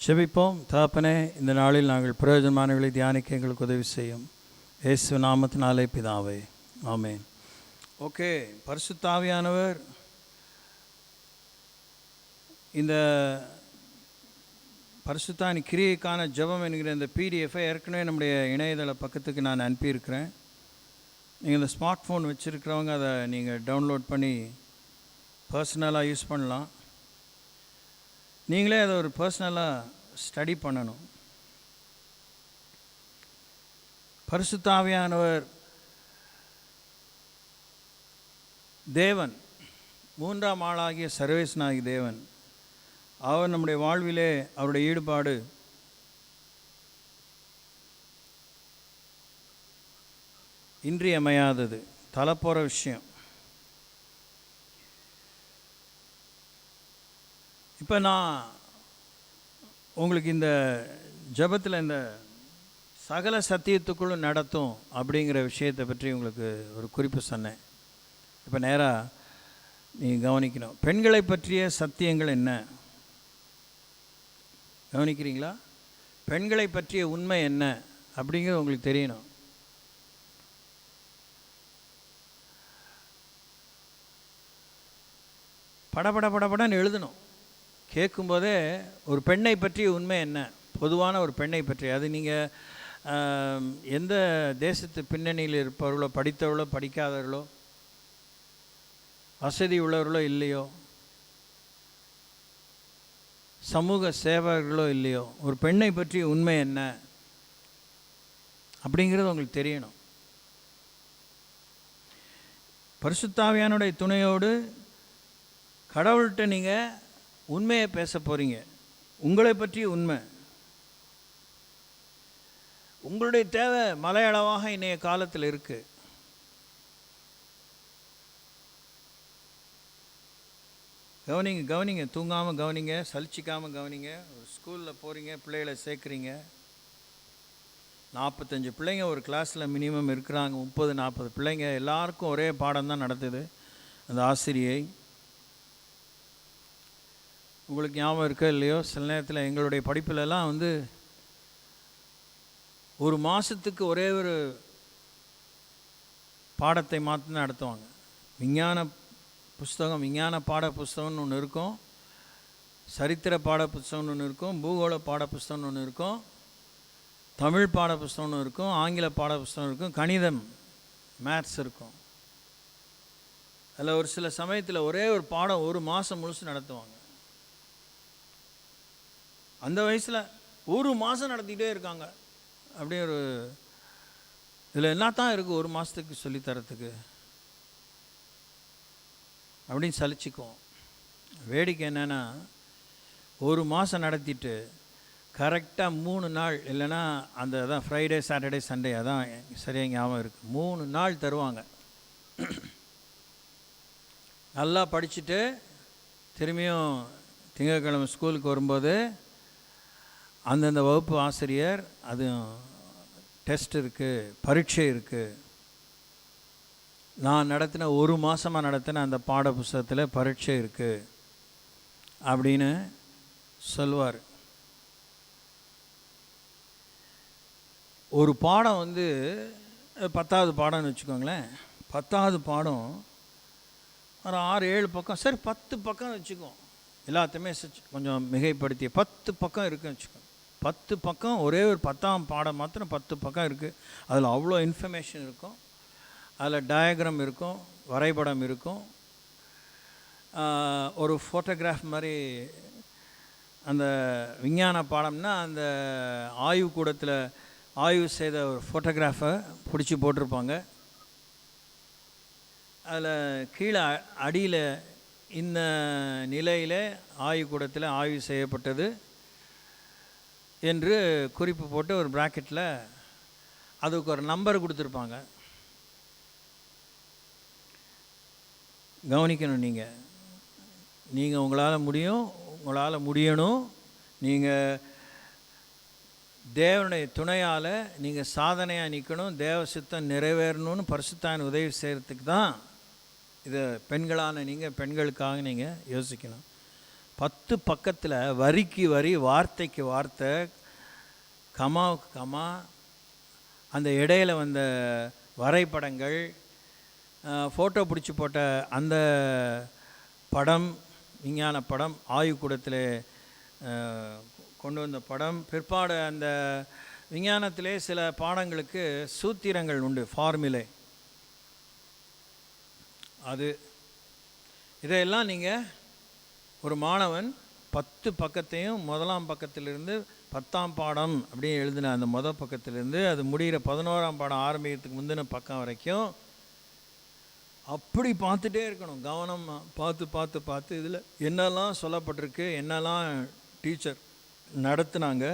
செபிப்போம். தகப்பனே, இந்த நாளில் நாங்கள் பிரயோஜனமானவர்களை தியானிக்க எங்களுக்கு உதவி செய்யும். இயேசு நாமத்தினாலே பிதாவே, ஆமென். ஓகே, பரிசுத்த ஆவியானவர் இந்த பரிசுத்தானி கிரியைக்கான ஜெபம் என்கிற இந்த பிடிஎஃபை ஏற்கனவே நம்முடைய இணையதள பக்கத்துக்கு நான் அனுப்பியிருக்கிறேன். நீங்கள் இந்த ஸ்மார்ட் ஃபோன் வச்சுருக்கிறவங்க அதை நீங்கள் டவுன்லோட் பண்ணி பர்சனலாக யூஸ் பண்ணலாம். நீங்களே அதை ஒரு பர்சனலாக ஸ்டடி பண்ணணும். பரிசுத்த ஆவியானவர் தேவன், மூன்றாம் ஆளாகிய சர்வேஸ்வரனாகிய தேவன். அவர் நம்முடைய வாழ்விலே அவருடைய ஈடுபாடு இன்றியமையாதது, தலைப்போகிற விஷயம். இப்போ நான் உங்களுக்கு இந்த ஜெபத்தில் இந்த சகல சத்தியத்துக்குள்ளும் நடத்தும் அப்படிங்கிற விஷயத்தை பற்றி உங்களுக்கு ஒரு குறிப்பு சொன்னேன். இப்போ நேராக நீங்கள் கவனிக்கணும். பெண்களை பற்றிய சத்தியங்கள் என்ன கவனிக்கிறீங்களா? பெண்களை பற்றிய உண்மை என்ன அப்படிங்கிறது உங்களுக்கு தெரியணும். படபடன்னு எழுதணும். கேட்கும்போதே ஒரு பெண்ணை பற்றிய உண்மை என்ன, பொதுவான ஒரு பெண்ணை பற்றி. அது நீங்கள் எந்த தேசத்து பின்னணியில் இருப்பவர்களோ, படித்தவர்களோ படிக்காதவர்களோ, வசதி உள்ளவர்களோ இல்லையோ, சமூக சேவகர்களோ இல்லையோ, ஒரு பெண்ணை பற்றிய உண்மை என்ன அப்படிங்கிறது உங்களுக்கு தெரியணும். பரிசுத்த ஆவியானுடைய துணையோடு கடவுள்கிட்ட நீங்கள் உண்மையை பேச போகிறீங்க. உங்களை பற்றி உண்மை. உங்களுடைய தேவை மலையளவாக இன்றைய காலத்தில் இருக்குது. கவனிங்க, தூங்காமல் கவனிங்க, சலிச்சிக்காமல் கவனிங்க. ஒரு ஸ்கூலில் போகிறீங்க, பிள்ளைகளை சேர்க்குறீங்க. 45 பிள்ளைங்க ஒரு கிளாஸில் மினிமம் இருக்கிறாங்க. 30-40 பிள்ளைங்க, எல்லாருக்கும் ஒரே பாடம் தான் நடத்துது அந்த ஆசிரியை. உங்களுக்கு ஞாபகம் இருக்கோ இல்லையோ, சில நேரத்தில் எங்களுடைய படிப்பிலலாம் ஒரு மாதத்துக்கு ஒரே ஒரு பாடத்தை மாற்றி நடத்துவாங்க. விஞ்ஞான புஸ்தகம், விஞ்ஞான பாட புஸ்தகம்னு ஒன்று இருக்கும், சரித்திர பாட புஸ்தகம்னு ஒன்று இருக்கும், பூகோள பாட புஸ்தகம்னு ஒன்று இருக்கும், தமிழ் பாட புஸ்தகம்னு இருக்கும், ஆங்கில பாட புஸ்தகம் இருக்கும், கணிதம் மேத்ஸ் இருக்கும். அதில் ஒரு சில சமயத்தில் ஒரே ஒரு பாடம் ஒரு மாதம் முழுசு நடத்துவாங்க. அந்த வயசில் ஒரு மாதம் நடத்திக்கிட்டே இருக்காங்க. அப்படியே ஒரு இதில் என்ன தான் இருக்குது ஒரு மாதத்துக்கு சொல்லித்தரத்துக்கு அப்படின்னு சலிச்சிக்குவோம். வேடிக்கை என்னென்னா, ஒரு மாதம் நடத்திட்டு கரெக்டாக 3 நாள், இல்லைன்னா அந்த அதான் ஃப்ரைடே சாட்டர்டே சண்டே, அதான் சரியாக ஞாபகம் இருக்குது, 3 நாள் தருவாங்க. நல்லா படிச்சுட்டு திரும்பியும் திங்கட்கிழமை ஸ்கூலுக்கு வரும்போது அந்தந்த வகுப்பு ஆசிரியர், அதுவும் டெஸ்ட் இருக்குது, பரீட்சை இருக்குது, நான் நடத்தின ஒரு மாதமாக நடத்தின அந்த பாட புஸ்தகத்தில் பரீட்சை இருக்குது அப்படின்னு சொல்லுவார். ஒரு பாடம் 10வது பாடம்னு வச்சுக்கோங்களேன். 10வது பாடம் ஒரு 6-7 பக்கம், சரி 10 பக்கம் வச்சுக்கோம், எல்லாத்தையுமே கொஞ்சம் மிகைப்படுத்தி 10 பக்கம் இருக்குன்னு வச்சுக்கோங்க. 10 பக்கம், ஒரே ஒரு 10ஆம் பாடம் மாத்திரம் 10 பக்கம் இருக்குது. அதில் அவ்வளோ இன்ஃபர்மேஷன் இருக்கும். அதில் டயக்ராம் இருக்கும், வரைபடம் இருக்கும், ஒரு ஃபோட்டோகிராஃப் மாதிரி. அந்த விஞ்ஞான பாடம்னா அந்த ஆய்வு கூடத்தில் ஆய்வு செய்த ஒரு ஃபோட்டோகிராஃபை பிடிச்சி போட்டிருப்பாங்க. அதில் கீழே அடியில் இந்த நிலையில் ஆய்வுக்கூடத்தில் ஆய்வு செய்யப்பட்டது என்று குறிப்பு போட்டு ஒரு ப்ராக்கெட்டில் அதுக்கு ஒரு நம்பர் கொடுத்துருப்பாங்க. கவனிக்கணும். நீங்கள் உங்களால் முடியணும். நீங்கள் தேவனுடைய துணையால் நீங்கள் சாதனையாக நிற்கணும். தேவ சித்தம் நிறைவேறணும்னு பரிசுத்தாவின் உதவி செய்கிறதுக்கு தான் இதை பெண்களான நீங்கள் பெண்களுக்காக நீங்கள் யோசிக்கணும். 10 பக்கத்தில் வரிக்கு வரி, வார்த்தைக்கு வார்த்தை, கமாவுக்கு கமா, அந்த இடையில் வந்த வரைபடங்கள், ஃபோட்டோ பிடிச்சி போட்ட அந்த படம், விஞ்ஞான படம், ஆய்வுக்கூடத்தில் கொண்டு வந்த படம், பிற்பாடு அந்த விஞ்ஞானத்திலே சில பாடங்களுக்கு சூத்திரங்கள் உண்டு, ஃபார்முலே. அது இதையெல்லாம் நீங்கள் ஒரு மாணவன் 10 பக்கத்தையும் முதலாம் பக்கத்திலிருந்து 10ஆம் பாடம் அப்படியே எழுதின அந்த முதல் பக்கத்திலேருந்து அது முடிகிற 11ஆம் பாடம் ஆரம்பிக்கிறதுக்கு முந்தின பக்கம் வரைக்கும் அப்படி பார்த்துட்டே இருக்கணும். கவனமாக பார்த்து பார்த்து பார்த்து இதில் என்னெல்லாம் சொல்லப்பட்டிருக்கு, என்னெல்லாம் டீச்சர் நடத்துனாங்க.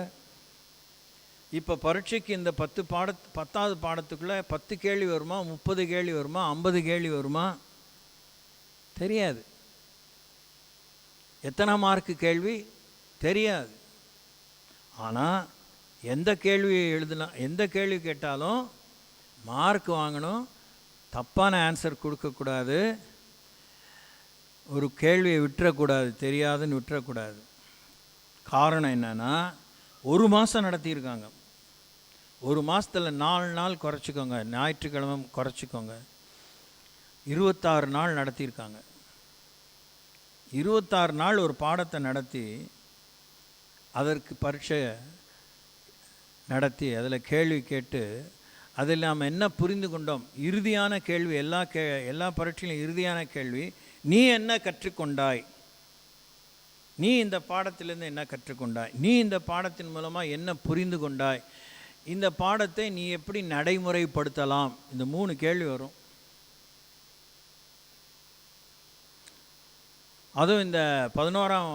இப்போ பரீட்சைக்கு இந்த 10வது பாடத்துக்குள்ளே 10 கேள்வி வருமா, 30 கேள்வி வருமா, 50 கேள்வி வருமா தெரியாது. எத்தனை மார்க்கு கேள்வி தெரியாது. ஆனால் எந்த கேள்வி எழுதலாம், எந்த கேள்வி கேட்டாலும் மார்க் வாங்கணும். தப்பான ஆன்சர் கொடுக்கக்கூடாது. ஒரு கேள்வியை விட்டுறக்கூடாது, தெரியாதுன்னு விட்டுறக்கூடாது. காரணம் என்னென்னா, 1 மாதம் நடத்தியிருக்காங்க. 1 மாதத்தில் 4 நாள் குறைச்சிக்கோங்க, ஞாயிற்றுக்கிழமை குறைச்சிக்கோங்க, 26 நாள் நடத்தியிருக்காங்க. 26 நாள் ஒரு பாடத்தை நடத்தி அதற்கு பரீட்சை நடத்தி அதில் கேள்வி கேட்டு அதில் நாம் என்ன புரிந்து கொண்டோம், இறுதியான கேள்வி, எல்லா பரீட்சையிலும் இறுதியான கேள்வி, நீ என்ன கற்றுக்கொண்டாய், நீ இந்த பாடத்திலிருந்து என்ன கற்றுக்கொண்டாய், நீ இந்த பாடத்தின் மூலமாக என்ன புரிந்து கொண்டாய், இந்த பாடத்தை நீ எப்படி நடைமுறைப்படுத்தலாம், இந்த 3 கேள்வி வரும். அதுவும் இந்த 11ஆம்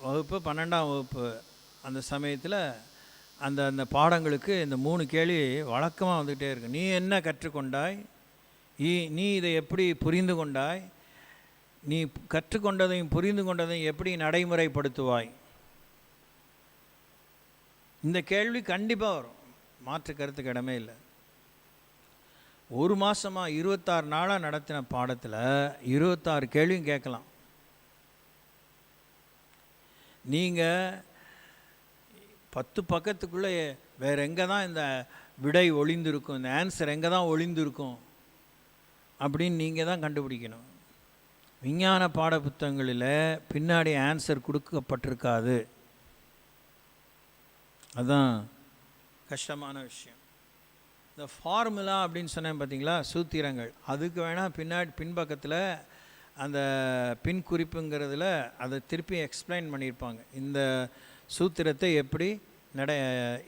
வகுப்பு 12ஆம் வகுப்பு அந்த சமயத்தில் அந்த பாடங்களுக்கு இந்த 3 கேள்வி வழக்கமாக வந்துக்கிட்டே இருக்கு. நீ என்ன கற்றுக்கொண்டாய், நீ இதை எப்படி புரிந்து கொண்டாய், நீ கற்றுக்கொண்டதையும் புரிந்து கொண்டதையும் எப்படி நடைமுறைப்படுத்துவாய். இந்த கேள்வி கண்டிப்பாக வரும், மாற்று கருத்துக்கு இடமே இல்லை. 1 மாதமாக 26 நாளாக நடத்தின பாடத்தில் 26 கேள்வியும் கேட்கலாம். நீங்கள் 10 பக்கத்துக்குள்ளே வேறு எங்கே தான் இந்த விடை ஒளிந்திருக்கும், இந்த ஆன்சர் எங்கே தான் ஒளிந்திருக்கும் அப்படின்னு நீங்கள் தான் கண்டுபிடிக்கணும். விஞ்ஞான பாட புத்தகங்களில் பின்னாடி ஆன்சர் கொடுக்கப்பட்டிருக்காது. அதுதான் கஷ்டமான விஷயம். இந்த ஃபார்முலா அப்படின்னு சொன்னேன் பார்த்தீங்களா, சூத்திரங்கள், அதுக்கு வேணால் பின்பக்கத்தில் அந்த பின் குறிப்புங்கிறதுல அதை திருப்பி எக்ஸ்பிளைன் பண்ணியிருப்பாங்க. இந்த சூத்திரத்தை எப்படி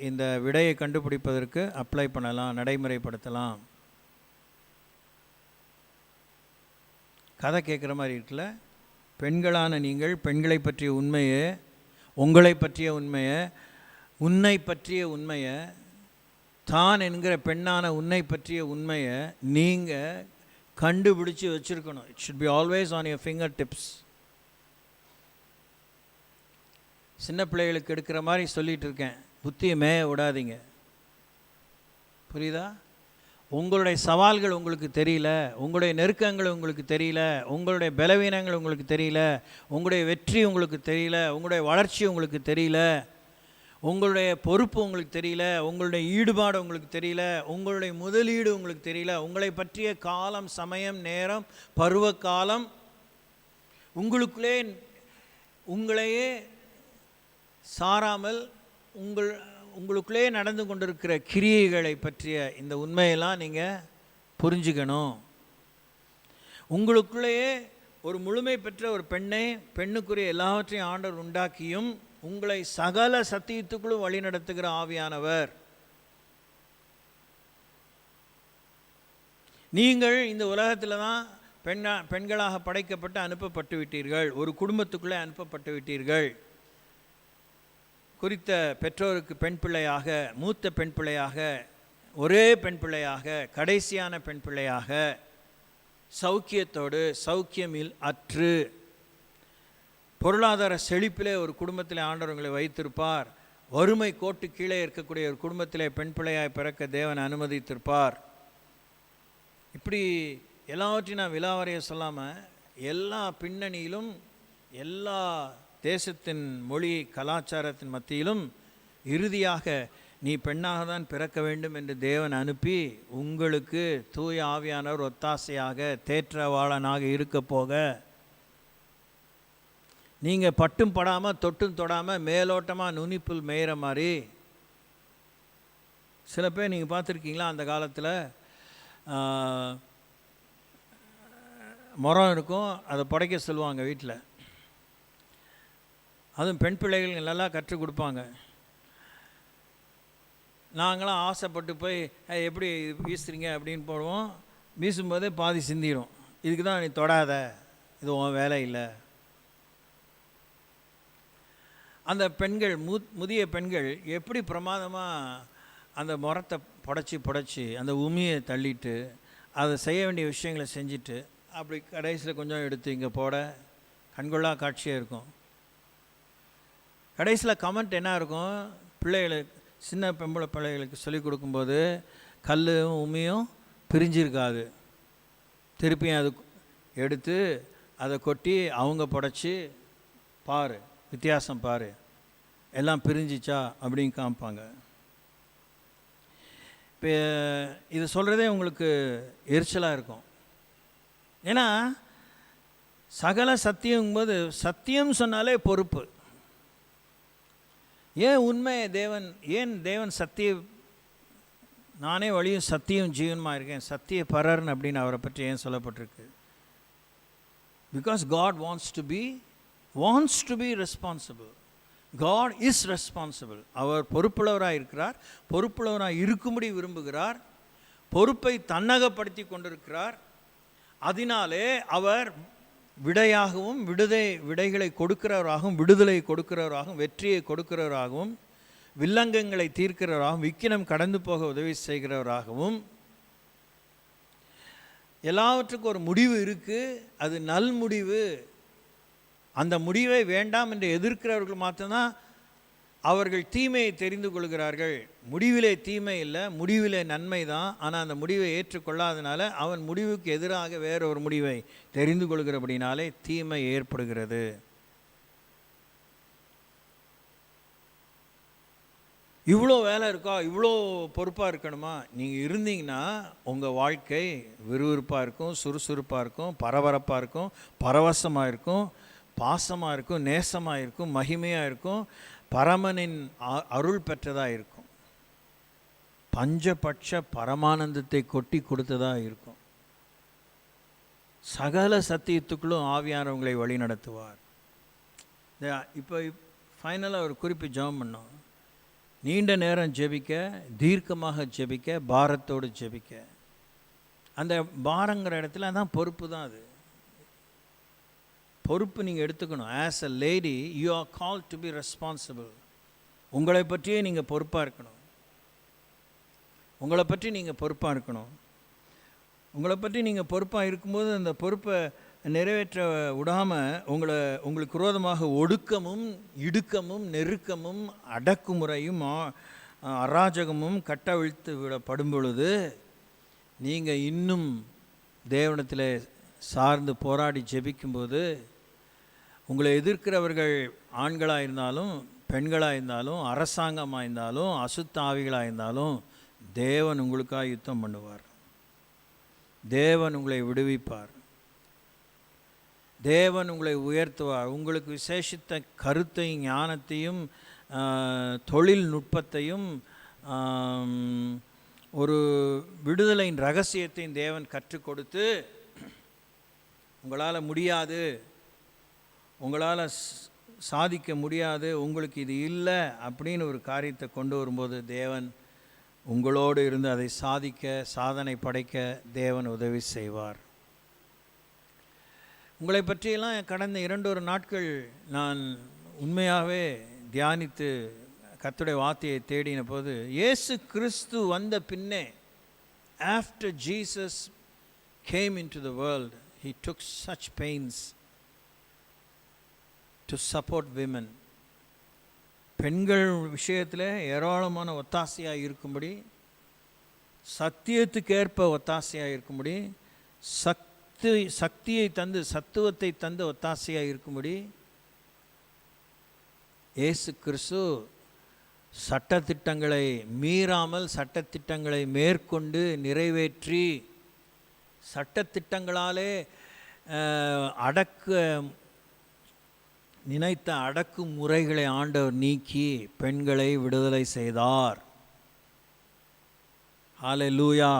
இந்த விடையை கண்டுபிடிப்பதற்கு அப்ளை பண்ணலாம், நடைமுறைப்படுத்தலாம். கதை கேட்குற மாதிரி இருக்குல்ல. பெண்களான நீங்கள் பெண்களை பற்றிய உண்மையை, உங்களை பற்றிய உண்மையை, உன்னை பற்றிய உண்மையை, தான் என்கிற பெண்ணான உன்னை பற்றிய உண்மையை நீங்கள் கண்டுபிடிச்சி வச்சுருக்கணும். It should be always on your finger tips. சின்ன பிள்ளைகளுக்கு எடுக்கிற மாதிரி சொல்லிகிட்டு இருக்கேன், புத்தியை மேய விடாதீங்க. புரியுதா? உங்களுடைய சவால்கள் உங்களுக்கு தெரியல, உங்களுடைய நெருக்கங்கள் உங்களுக்கு தெரியல, உங்களுடைய பலவீனங்கள் உங்களுக்கு தெரியல, உங்களுடைய வெற்றி உங்களுக்கு தெரியல, உங்களுடைய வளர்ச்சி உங்களுக்கு தெரியல, உங்களுடைய பொறுப்பு உங்களுக்கு தெரியல, உங்களுடைய ஈடுபாடு உங்களுக்கு தெரியல, உங்களுடைய முதலீடு உங்களுக்கு தெரியல, உங்களை பற்றிய காலம், சமயம், நேரம், பருவ காலம், உங்களையே சாராமல் உங்களுக்குள்ளே நடந்து கொண்டிருக்கிற கிரியைகளை பற்றிய இந்த உண்மையெல்லாம் நீங்கள் புரிஞ்சுக்கணும். உங்களுக்குள்ளேயே ஒரு முழுமை பெற்ற ஒரு பெண்ணுக்குரிய எல்லாவற்றையும் ஆண்டவர் உண்டாக்கியும் உங்களை சகல சத்தியத்துக்குள்ளும் வழி நடத்துகிற ஆவியானவர். நீங்கள் இந்த உலகத்தில் தான் பெண்களாக படைக்கப்பட்டு அனுப்பப்பட்டு விட்டீர்கள், ஒரு குடும்பத்துக்குள்ளே அனுப்பப்பட்டு விட்டீர்கள். குறித்த பெற்றோருக்கு பெண் பிள்ளையாக, மூத்த பெண் பிள்ளையாக, ஒரே பெண் பிள்ளையாக, கடைசியான பெண் பிள்ளையாக, சௌக்கியத்தோடு சௌக்கியமில் அற்று பொருளாதார செழிப்பிலே ஒரு குடும்பத்தில் ஆண்டவர் உங்களை வைத்திருப்பார். வறுமை கோட்டு கீழே இருக்கக்கூடிய ஒரு குடும்பத்திலே பெண் பிள்ளையாய் பிறக்க தேவன் அனுமதித்திருப்பார். இப்படி எல்லாவற்றையும் நான் விலாவரைய சொல்லாமல் எல்லா பின்னணியிலும் எல்லா தேசத்தின் மொழி கலாச்சாரத்தின் மத்தியிலும் இறுதியாக நீ பெண்ணாக தான் பிறக்க வேண்டும் என்று தேவன் அனுப்பி உங்களுக்கு தூய ஆவியானவர் ஒத்தாசையாக தேற்றவாளனாக இருக்க போக, நீங்கள் பட்டும் படாமல் தொட்டும் தொடாமல் மேலோட்டமாக நுனிப்புல் மேயிற மாதிரி. சில பேர் நீங்கள் பார்த்துருக்கீங்களா, அந்த காலத்தில் மரம் இருக்கும், அதை புடைக்க சொல்லுவாங்க வீட்டில். அதுவும் பெண் பிள்ளைகள் நல்லா கற்றுக் கொடுப்பாங்க. நாங்களாம் ஆசைப்பட்டு போய் எப்படி வீசுறீங்க அப்படின்னு போடுவோம். வீசும்போதே பாதி சிந்திடும். இதுக்கு தான் நீ தொடாத, இது உன் வேலை இல்லை. அந்த பெண்கள் முதிய பெண்கள் எப்படி பிரமாதமாக அந்த மரத்தை புடைச்சி அந்த உமியை தள்ளிட்டு அதை செய்ய வேண்டிய விஷயங்களை செஞ்சுட்டு அப்படி கடைசியில் கொஞ்சம் எடுத்து இங்கே போட கண்கொள்ளா காட்சியாக இருக்கும். கடைசியில் கமெண்ட் என்ன இருக்கும், பிள்ளைகளுக்கு, சின்ன பெம்பளை பிள்ளைகளுக்கு சொல்லிக் கொடுக்கும்போது கல்லும் உமியும் பிரிஞ்சிருக்காது. திருப்பியும் அது எடுத்து அதை கொட்டி அவங்க புடைச்சி பாரு, வித்தியாசம் பாரு, எல்லாம் பிரிஞ்சிச்சா அப்படின்னு காமிப்பாங்க. இப்போ இது சொல்கிறதே உங்களுக்கு எரிச்சலாக இருக்கும். ஏன்னா சகல சத்தியங்கும்போது சத்தியம் சொன்னாலே பொறுப்பு. ஏன் தேவன் சத்திய, நானே வழியும் சத்தியம் ஜீவனமாக இருக்கேன், சத்திய பரர்ன் அப்படின்னு அவரை பற்றி ஏன் சொல்லப்பட்டிருக்கு? Because God wants to be responsible. God is responsible. அவர் பொறுப்புள்ளவராக இருக்கிறார், பொறுப்புள்ளவராக இருக்கும்படி விரும்புகிறார், பொறுப்பை தன்னகப்படுத்தி கொண்டிருக்கிறார். அதனாலே அவர் விடையாகவும் விடைகளை கொடுக்கிறவராகவும் விடுதலை கொடுக்கிறவராகவும் வெற்றியை கொடுக்கிறவராகவும் வில்லங்கங்களை தீர்க்கிறவராகவும் விக்கினம் கடந்து போக உதவி செய்கிறவராகவும் எல்லாவற்றுக்கும் ஒரு முடிவு இருக்குது. அது நல் முடிவு. அந்த முடிவை வேண்டாம் என்று எதிர்க்கிறவர்கள் மாத்திரம்தான் அவர்கள் தீமையை தெரிந்து கொள்கிறார்கள். முடிவிலே தீமை இல்லை, முடிவிலே நன்மை தான். ஆனால் அந்த முடிவை ஏற்றுக்கொள்ளாதனால அவன் முடிவுக்கு எதிராக வேறொரு முடிவை தெரிந்து கொள்கிறபடினாலே தீமை ஏற்படுகிறது. இவ்வளோ வேலை இருக்கா, இவ்வளோ பொறுப்பாக இருக்கணுமா? நீங்கள் இருந்தீங்கன்னா உங்கள் வாழ்க்கை விறுவிறுப்பாக இருக்கும், சுறுசுறுப்பாக இருக்கும், பரபரப்பாக இருக்கும், பரவசமாக இருக்கும், பாசமாக இருக்கும், நேசமாக இருக்கும், மகிமையாக இருக்கும், பரமனின் அருள் பெற்றதாக இருக்கும், பஞ்சபட்ச பரமானந்தத்தை கொட்டி கொடுத்ததாக இருக்கும். சகல சத்தியத்துக்குள்ளும் ஆவியானவங்களை வழி நடத்துவார். இப்போ ஃபைனலாக ஒரு குறிப்பு ஜெபம் பண்ணோம். நீண்ட நேரம் ஜெபிக்க, தீர்க்கமாக ஜெபிக்க, பாரத்தோடு ஜெபிக்க. அந்த பாரங்கிற இடத்துல அதான் பொறுப்பு தான். அது பொறுப்பு நீங்கள் எடுத்துக்கணும். As a lady you are called to be responsible. உங்களை பற்றியே நீங்கள் பொறுப்பாக இருக்கணும். உங்களை பற்றி நீங்கள் பொறுப்பாக இருக்கணும். உங்களை பற்றி நீங்கள் பொறுப்பாக இருக்கும்போது அந்த பொறுப்பை நிறைவேற்ற விடாமல் உங்களுக்கு விரோதமாக ஒடுக்கமும் இடுக்கமும் நெருக்கமும் அடக்குமுறையும் அராஜகமும் கட்டவிழ்த்து விடப்படும் பொழுது நீங்கள் இன்னும் தேவனிடத்தில் சார்ந்து போராடி ஜெபிக்கும்போது உங்களை எதிர்க்கிறவர்கள் ஆண்களாக இருந்தாலும் பெண்களாக இருந்தாலும் அரசாங்கமாக இருந்தாலும் அசுத்த ஆவிகளாக இருந்தாலும் தேவன் உங்களுக்காக யுத்தம் பண்ணுவார். தேவன் உங்களை விடுவிப்பார். தேவன் உங்களை உயர்த்துவார். உங்களுக்கு விசேஷித்த கருத்தையும் ஞானத்தையும் தொழில்நுட்பத்தையும் ஒரு விடுதலையின் ரகசியத்தையும் தேவன் கற்றுக் கொடுத்து உங்களால் முடியாது, உங்களால் சாதிக்க முடியாது, உங்களுக்கு இது இல்லை அப்படின்னு ஒரு காரியத்தை கொண்டு வரும்போது தேவன் உங்களோடு இருந்து அதை சாதிக்க, சாதனை படைக்க தேவன் உதவி செய்வார். உங்களை பற்றியெல்லாம் கடந்த 2 நாட்கள் நான் உண்மையாகவே தியானித்து கர்த்தருடைய வார்த்தையை தேடின போது, இயேசு கிறிஸ்து வந்த பின்னே, after Jesus game in to the world, he took such pains to support women. பெண்கள் விஷயத்தில் ஏராளமான ஒத்தாசையாக இருக்கும்படி, சத்தியத்துக்கேற்ப ஒத்தாசையாக இருக்கும்படி, சக்தியை தந்து சத்துவத்தை தந்து ஒத்தாசையாக இருக்கும்படி இயேசு கிறிஸ்து சட்டத்திட்டங்களை மீறாமல் சட்டத்திட்டங்களை மேற்கொண்டு நிறைவேற்றி சட்டத்திட்டங்களாலே நினைத்த அடக்குமுறைகளை ஆண்டவர் நீக்கி பெண்களை விடுதலை செய்தார். ஹல்லேலூயா.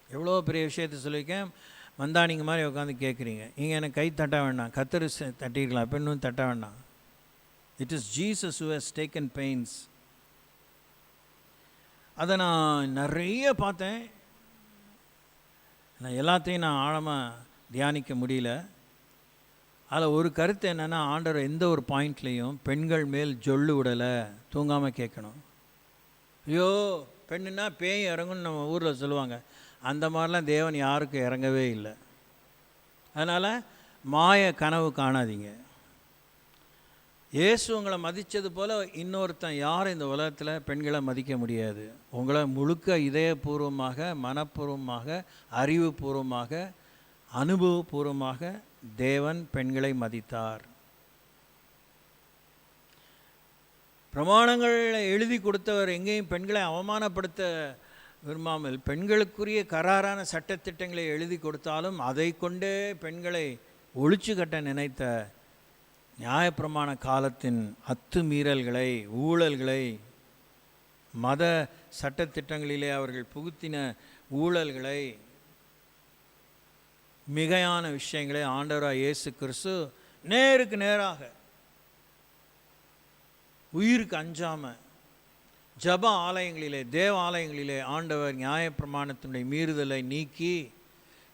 எவ்வளோ பெரிய விஷயத்தை சொல்லியிருக்கேன். மந்தானிங்க மாதிரி உட்காந்து கேட்குறீங்க. நீங்கள் எனக்கு கை தட்ட வேண்டாம், கத்தரு தட்டிருக்கலாம், இப்போ இன்னும் தட்ட வேண்டாம். It is Jesus who has taken pains. அதை நான் நிறைய பார்த்தேன். நான் எல்லாத்தையும் நான் ஆழமாக தியானிக்க முடியல. அதில் ஒரு கருத்து என்னென்னா, ஆண்டவர் எந்த ஒரு பாயிண்ட்லேயும் பெண்கள் மேல் ஜொல்லு விடலை. தூங்காமல் கேட்கணும். ஐயோ பெண்ணுன்னா பேய் இறங்குன்னு நம்ம ஊரில் சொல்லுவாங்க. அந்த மாதிரிலாம் தேவன் யாருக்கும் இறங்கவே இல்லை. அதனால் மாய கனவு காணாதீங்க. இயேசு உங்களை மதித்தது போல் இன்னொருத்தன் யாரும் இந்த உலகத்தில் பெண்களை மதிக்க முடியாது. உங்களை முழுக்க இதயபூர்வமாக, மனப்பூர்வமாக, அறிவுபூர்வமாக, அனுபவபூர்வமாக தேவன் பெண்களை மதித்தார். பிரமாணங்கள் எழுதி கொடுத்தவர் எங்கேயும் பெண்களை அவமானப்படுத்த விரும்பாமல் பெண்களுக்குரிய கராரான சட்டத்திட்டங்களை எழுதி கொடுத்தாலும் அதை கொண்டே பெண்களை ஒழிச்சு கட்ட நினைத்த நியாயப்பிரமாண காலத்தின் அத்துமீறல்களை, ஊழல்களை, மத சட்டத்திட்டங்களிலே அவர்கள் புகுத்தின ஊழல்களை, மிகையான விஷயங்களை ஆண்டவராக இயேசு கிறிஸ்து நேருக்கு நேராக உயிருக்கு அஞ்சாமல் ஜப ஆலயங்களிலே, தேவ ஆலயங்களிலே ஆண்டவர் நியாயப்பிரமாணத்தினுடைய மீறுதலை நீக்கி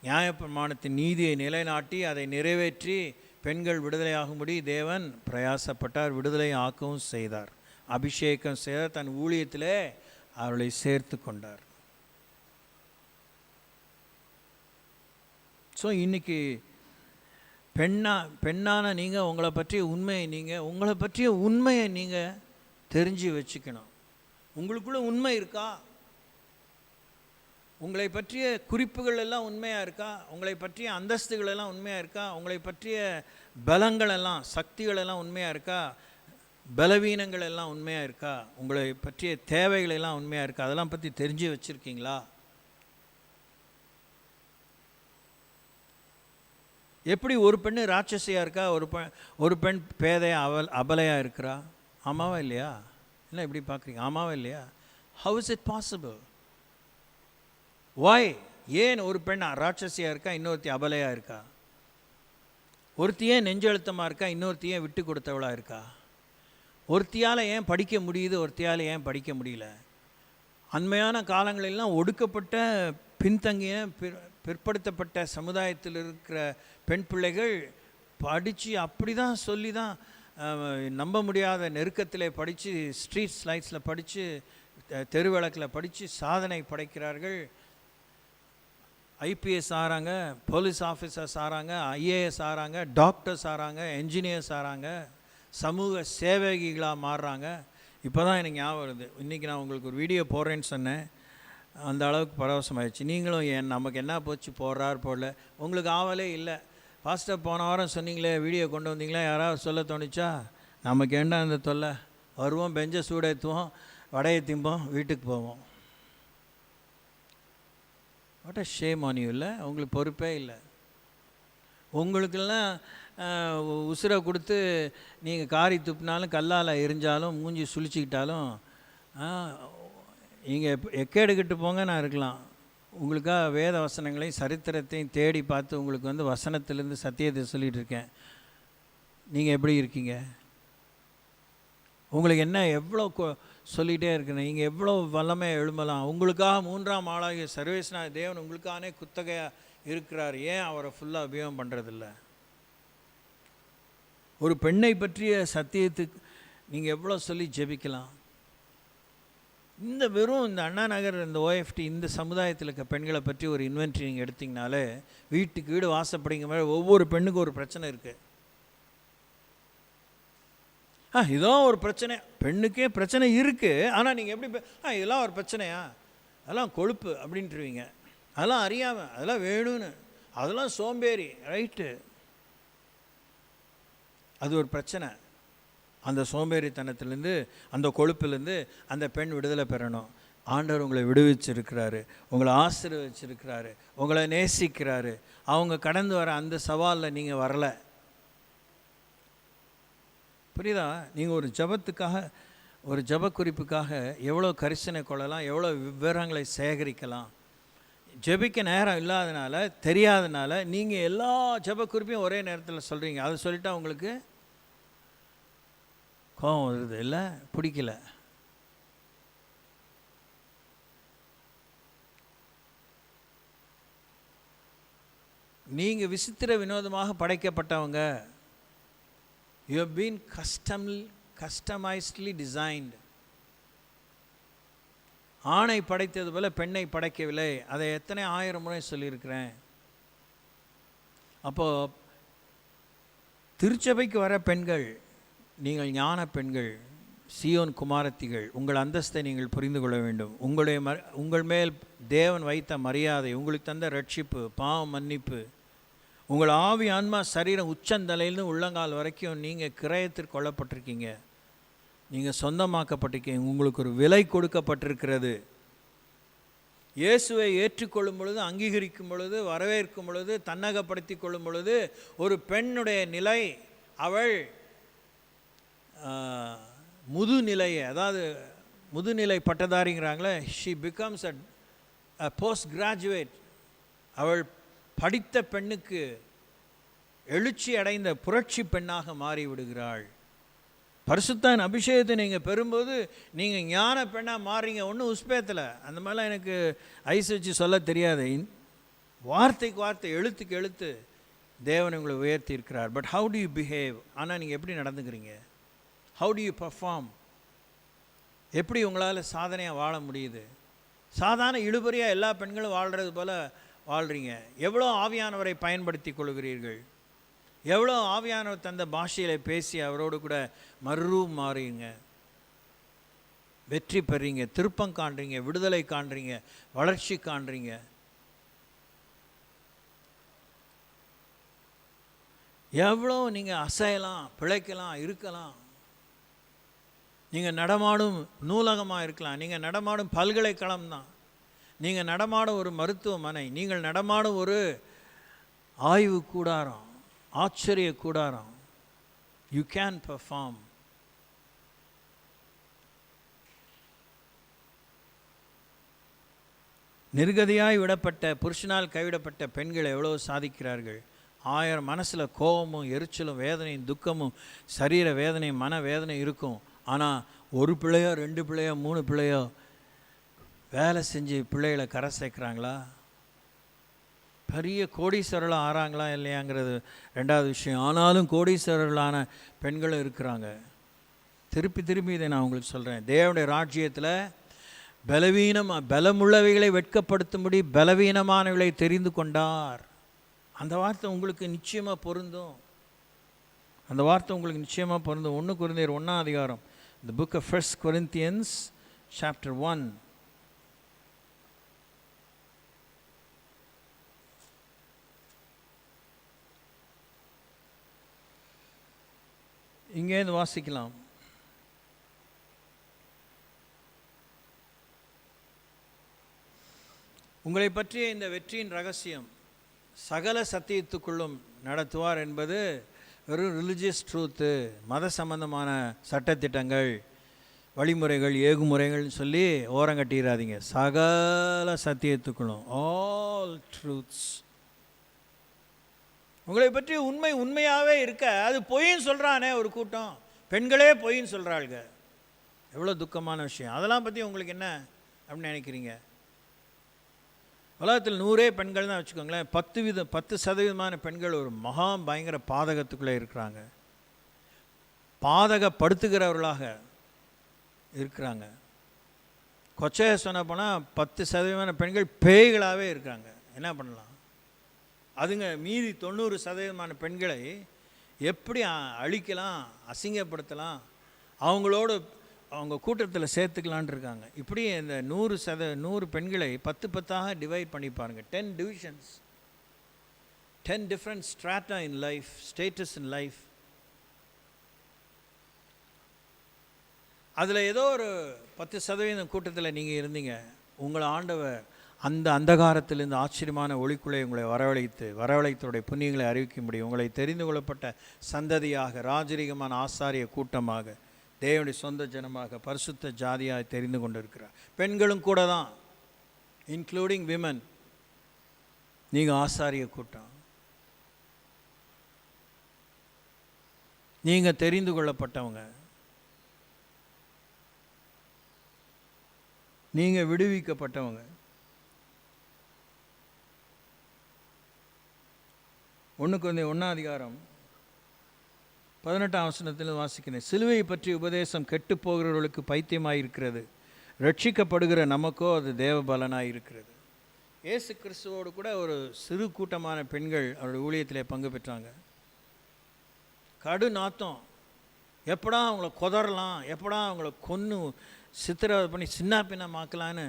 நியாயப்பிரமாணத்தின் நீதியை நிலைநாட்டி அதை நிறைவேற்றி பெண்கள் விடுதலையாகும்படி தேவன் பிரயாசப்பட்டார். விடுதலை ஆக்கவும் செய்தார், அபிஷேகம் செய்தார், தன் ஊழியத்திலே அவர்களை சேர்த்து கொண்டார். ஸோ இன்றைக்கி பெண்ணான நீங்கள் உங்களை பற்றிய உண்மையை நீங்கள் தெரிஞ்சு வச்சுக்கணும். உங்களுக்குள்ள உண்மை இருக்கா? உங்களை பற்றிய குறிப்புகள் எல்லாம் உண்மையாக இருக்கா? உங்களை பற்றிய அந்தஸ்துகள் எல்லாம் உண்மையாக இருக்கா? உங்களை பற்றிய பலங்கள் எல்லாம், சக்திகள் எல்லாம் உண்மையாக இருக்கா? பலவீனங்கள் எல்லாம் உண்மையாக இருக்கா? உங்களை பற்றிய தேவைகள் எல்லாம் உண்மையாக இருக்கா? அதெல்லாம் பற்றி தெரிஞ்சு வச்சுருக்கீங்களா? எப்படி ஒரு பெண்ணு ராட்சசியாக இருக்கா, ஒரு பெண் பேதையா அபலையாக இருக்கிறா? ஆமாவா இல்லையா? என்ன இப்படி பார்க்குறீங்க? ஆமாவா இல்லையா? How is it possible? Why? ஏன் ஒரு பெண் ராட்சசியாக இருக்கா, இன்னொருத்தி அபலையாக இருக்கா? ஒருத்தியே நெஞ்செழுத்தமாக இருக்கா, இன்னொருத்தியே விட்டு கொடுத்தவளாக இருக்கா? ஒருத்தியால் ஏன் படிக்க முடியுது, ஒருத்தியால் ஏன் படிக்க முடியல? அண்மையான காலங்களெல்லாம் ஒடுக்கப்பட்ட, பின்தங்கிய, பிற்படுத்தப்பட்ட சமுதாயத்தில் இருக்கிற பெண் பிள்ளைகள் படித்து அப்படி தான் சொல்லி தான் நம்ப முடியாத நெருக்கத்தில் படித்து, ஸ்ட்ரீட் லைட்ஸில் படித்து, தெருவிளக்கில் படித்து சாதனை படைக்கிறார்கள். ஐபிஎஸ் ஆகிறாங்க, போலீஸ் ஆஃபீஸர்ஸ் ஆகிறாங்க, ஐஏஎஸ் ஆகிறாங்க, டாக்டர்ஸ் ஆகிறாங்க, என்ஜினியர்ஸ் ஆகிறாங்க, சமூக சேவகிகளாக மாறுறாங்க. இப்போ தான் எனக்கு ஞாபகம் வருது. இன்றைக்கி நான் உங்களுக்கு ஒரு வீடியோ போடுறேன்னு சொன்னேன். அந்த அளவுக்கு பரவசமாயிடுச்சு. நீங்களும் நமக்கு என்ன போச்சு, போடுறார் போடல, உங்களுக்கு ஆவலே இல்லை. ஃபாஸ்ட்டாக போன வாரம் சொன்னீங்களே, வீடியோ கொண்டு வந்தீங்களா, யாராவது சொல்ல தோணுச்சா? நமக்கு என்ன அந்த தொல்லை? வருவோம், பெஞ்சை சூடேற்றுவோம், வடையை திம்போம், வீட்டுக்கு போவோம். What a shame on you. இல்லை, உங்களுக்கு பொறுப்பே இல்லை. உங்களுக்கெல்லாம் உசுரை கொடுத்து நீங்கள் காரி துப்பினாலும், கல்லால் எரிஞ்சாலும், மூஞ்சி சுழிச்சிக்கிட்டாலும் நீங்கள் எக்கேடுக்கிட்டு போங்க, நான் இருக்கலாம். உங்களுக்காக வேத வசனங்களையும் சரித்திரத்தையும் தேடி பார்த்து உங்களுக்கு வசனத்திலேருந்து சத்தியத்தை சொல்லிகிட்டு இருக்கேன். நீங்கள் எப்படி இருக்கீங்க? உங்களுக்கு என்ன எவ்வளோ சொல்லிகிட்டே இருக்கணும். நீங்கள் எவ்வளோ வல்லமையாக எழும்பலாம். உங்களுக்காக மூன்றாம் ஆளாகிய சர்வேஸ்வரனாகிய தேவன் உங்களுக்கானே குத்தகையாக இருக்கிறார். ஏன் அவரை ஃபுல்லாக உபயோகம் பண்ணுறதில்ல? ஒரு பெண்ணை பற்றிய சத்தியத்துக்கு நீங்கள் எவ்வளோ சொல்லி ஜெபிக்கலாம். இந்த அண்ணா நகர், இந்த ஓஎஃப்டி, இந்த சமுதாயத்தில் இருக்க பெண்களை பற்றி ஒரு இன்வென்ட்ரி நீங்கள் எடுத்திங்கனாலே, வீட்டுக்கு வீடு வாசப்படிங்க மாதிரி ஒவ்வொரு பெண்ணுக்கும் ஒரு பிரச்சனை இருக்குது. இதெல்லாம் ஒரு பிரச்சனை, பெண்ணுக்கே பிரச்சனை இருக்குது. ஆனால் நீங்கள் எப்படி இதெல்லாம் ஒரு பிரச்சனையா, அதெல்லாம் கொழுப்பு அப்படின்ட்டுருவீங்க. அதெல்லாம் அறியாமல், அதெல்லாம் வேணும்னு, அதெல்லாம் சோம்பேறி, ரைட்டு, அது ஒரு பிரச்சனை. அந்த சோம்பேறித்தனத்திலேருந்து, அந்த கொழுப்பிலேருந்து அந்த பெண் விடுதலை பெறணும். ஆண்டவர் உங்களை விடுவிச்சிருக்கிறாரு, உங்களை ஆசீர்வதிச்சிருக்கிறாரு, உங்களை நேசிக்கிறாரு. அவங்க கடந்து வர அந்த சவாலில் நீங்கள் வரலை. புரியுதா? நீங்கள் ஒரு ஜபத்துக்காக, ஒரு ஜப குறிப்புக்காக எவ்வளோ கரிசனை கொள்ளலாம், எவ்வளோ விவரங்களை சேகரிக்கலாம். ஜெபிக்க நேரம் இல்லாதனால, தெரியாதனால நீங்கள் எல்லா ஜப குறிப்பையும் ஒரே நேரத்தில் சொல்கிறீங்க. அதை சொல்லிட்டா உங்களுக்கு கோபம் வருது இல்லை, பிடிக்கல. நீங்கள் விசித்திர வினோதமாக படைக்கப்பட்டவங்க. You have been customizedly designed. ஆணை படைத்தது போல பெண்ணை படைக்கவில்லை. அதை எத்தனை ஆயிரம் முறை சொல்லியிருக்கிறேன். அப்போது திருச்சபைக்கு வர பெண்கள், நீங்கள் ஞான பெண்கள், சியோன் குமாரத்திகள், உங்கள் அந்தஸ்தை நீங்கள் புரிந்து கொள்ள வேண்டும். உங்கள் மேல் தேவன் வைத்த மரியாதை, உங்களுக்கு தந்த ரட்சிப்பு, பாவ மன்னிப்பு, உங்கள் ஆவி ஆன்மா சரீரம் உச்சந்தலையிலிருந்து உள்ளங்கால் வரைக்கும் நீங்கள் கிரயத்திற்கு கொள்ளப்பட்டிருக்கீங்க. நீங்கள் சொந்தமாக்கப்பட்டிருக்கீங்க. உங்களுக்கு ஒரு விலை கொடுக்கப்பட்டிருக்கிறது. இயேசுவை ஏற்றுக்கொள்ளும் பொழுது, அங்கீகரிக்கும் பொழுது, வரவேற்கும் பொழுது, தன்னகப்படுத்தி கொள்ளும் பொழுது, ஒரு பெண்ணுடைய நிலை, அவள் முதுநிலையை, அதாவது முதுநிலை பட்டதாரிங்கிறாங்களே, she becomes a post graduate. அவள் படித்த பெண்ணுக்கு எழுச்சி அடைந்த புரட்சி பெண்ணாக மாறிவிடுகிறாள். பரிசுத்தன் அபிஷேகத்தை நீங்கள் பெறும்போது நீங்கள் ஞான பெண்ணாக மாறுறீங்க. ஒன்றும் உஸ்பேத்தில் அந்த மாதிரிலாம் எனக்கு ஐஸ் வச்சு சொல்ல தெரியாது. வார்த்தைக்கு வார்த்தை, எழுத்துக்கு எழுத்து தேவன் உங்களை உயர்த்தி இருக்கிறார். But how do you behave? ஆனால் நீங்கள் எப்படி நடந்துக்கிறீங்க? How do you perform? எப்படி உங்களால் சாதனையாக வாழ முடியுது? சாதாரண இழுபறியாக எல்லா பெண்களும் வாழ்கிறது போல் வாழ்கிறீங்க. எவ்வளோ ஆவியானவரை பயன்படுத்தி கொள்கிறீர்கள்? எவ்வளோ ஆவியானவர் தந்த பாஷையில் பேசி அவரோடு கூட மறுரூபம் மாறுறீங்க, வெற்றி பெறீங்க, திருப்பம் காண்றீங்க, விடுதலை காண்றீங்க, வளர்ச்சி காண்றீங்க. எவ்வளோ நீங்கள் அசையலாம், பிழைக்கலாம், இருக்கலாம். நீங்கள் நடமாடும் நூலகமாக இருக்கலாம், நீங்கள் நடமாடும் பல்கலைக்கழகம் தான், நீங்கள் நடமாடும் ஒரு மருத்துவமனை, நீங்கள் நடமாடும் ஒரு ஆய்வு கூடாரம், ஆச்சரிய கூடாரம். You can perform. நிர்கதியாய் விடப்பட்ட, புருஷனால் கைவிடப்பட்ட பெண்கள் எவ்வளோ சாதிக்கிறார்கள். 1000 மனசில் கோபமும் எரிச்சலும் வேதனையும் துக்கமும் சரீர வேதனையும் மன வேதனை இருக்கும். ஆனால் ஒரு பிள்ளையோ 2 பிள்ளையோ 3 பிள்ளையோ வேலை செஞ்சு பிள்ளைகளை கரை சேர்க்குறாங்களா? பெரிய கோடீஸ்வரர்களாக ஆறாங்களா இல்லையாங்கிறது ரெண்டாவது விஷயம். ஆனாலும் கோடீஸ்வரர்களான பெண்களும் இருக்கிறாங்க. திருப்பி இதை நான் உங்களுக்கு சொல்கிறேன். தேவனுடைய ராஜ்யத்தில் பலமுள்ளவைகளை வெட்கப்படுத்தும்படி பலவீனமானவைகளை தெரிந்து கொண்டார். அந்த வார்த்தை உங்களுக்கு நிச்சயமாக பொருந்தும். அந்த வார்த்தை உங்களுக்கு நிச்சயமாக பொருந்தும். 1 கொரிந்தியர் 1ஆம் அதிகாரம், the book of 1 Corinthians chapter 1. இங்கேருந்து வாசிக்கலாம். உங்களை பற்றிய இந்த வெற்றியின் ரகசியம் சகல சத்தியத்துக்குள்ளும் நடத்துவார் என்பது வெறும் ரிலிஜியஸ் ட்ரூத்து, மத சம்பந்தமான சட்டத்திட்டங்கள், வழிமுறைகள், ஏகுமுறைகள்னு சொல்லி ஓரங்கட்டிடாதீங்க. சகல சத்தியத்துக்குள்ளும், ஆல் ட்ரூத்ஸ். உங்களை பற்றி உண்மையாகவே இருக்க, அது பொய்ன்னு சொல்கிறானே ஒரு கூட்டம், பெண்களே பொய்ன்னு சொல்கிறாளுங்க. எவ்வளோ துக்கமான விஷயம். அதெல்லாம் பற்றி உங்களுக்கு என்ன அப்படின்னு நினைக்கிறீங்க? உலகத்தில் 100 பெண்கள் தான் வச்சுக்கோங்களேன், 10% பெண்கள் ஒரு மகா பயங்கர பாதகத்துக்குள்ளே இருக்கிறாங்க, பாதகப்படுத்துகிறவர்களாக இருக்கிறாங்க. கொச்சையை சொன்ன போனால் 10% பெண்கள் பேய்களாகவே இருக்காங்க. என்ன பண்ணலாம்? அதுங்க மீதி 90% பெண்களை எப்படி அழிக்கலாம், அசிங்கப்படுத்தலாம், அவங்களோட அவங்க கூட்டத்தில் சேர்த்துக்கலான் இருக்காங்க. இப்படி இந்த 100 பெண்களை 10 டிவைட் பண்ணி பாருங்க. 10 divisions, 10 different strata in life, status in life. அதில் ஏதோ ஒரு 10% கூட்டத்தில் நீங்கள் இருந்தீங்க. உங்களை ஆண்டவர் அந்த அந்தகாரத்திலிருந்து ஆச்சரியமான ஒளிக்குள்ளே உங்களை வரவழைத்தோடைய புண்ணியங்களை அறிவிக்க முடியும். உங்களை தெரிந்து கொள்ளப்பட்ட சந்ததியாக, ராஜரீகமான ஆசாரிய கூட்டமாக, தேவனுடைய சொந்த ஜனமாக, பரிசுத்த ஜாதியாக தெரிந்து கொண்டு இருக்கிறார். பெண்களும் கூட தான், இன்க்ளூடிங் விமன். நீங்கள் ஆசாரிய கூட்டம், நீங்கள் தெரிந்து கொள்ளப்பட்டவங்க, நீங்கள் விடுவிக்கப்பட்டவங்க. 1 Corinthians 1:18 வாசிக்கிறேன். சிலுவையை பற்றி உபதேசம் கெட்டு போகிறவர்களுக்கு பைத்தியமாயிருக்கிறது, ரட்சிக்கப்படுகிற நமக்கோ அது தேவ பலனாயிருக்கிறது. இயேசு கிறிஸ்துவோடு கூட ஒரு சிறு கூட்டமான பெண்கள் அவருடைய ஊழியத்திலே பங்கு பெற்றாங்க. கடு நாத்தம், எப்படா அவங்கள கொதறலாம், எப்படா அவங்கள கொன்று சித்திரவதை பண்ணி சின்ன பின்னமாக்கலான்னு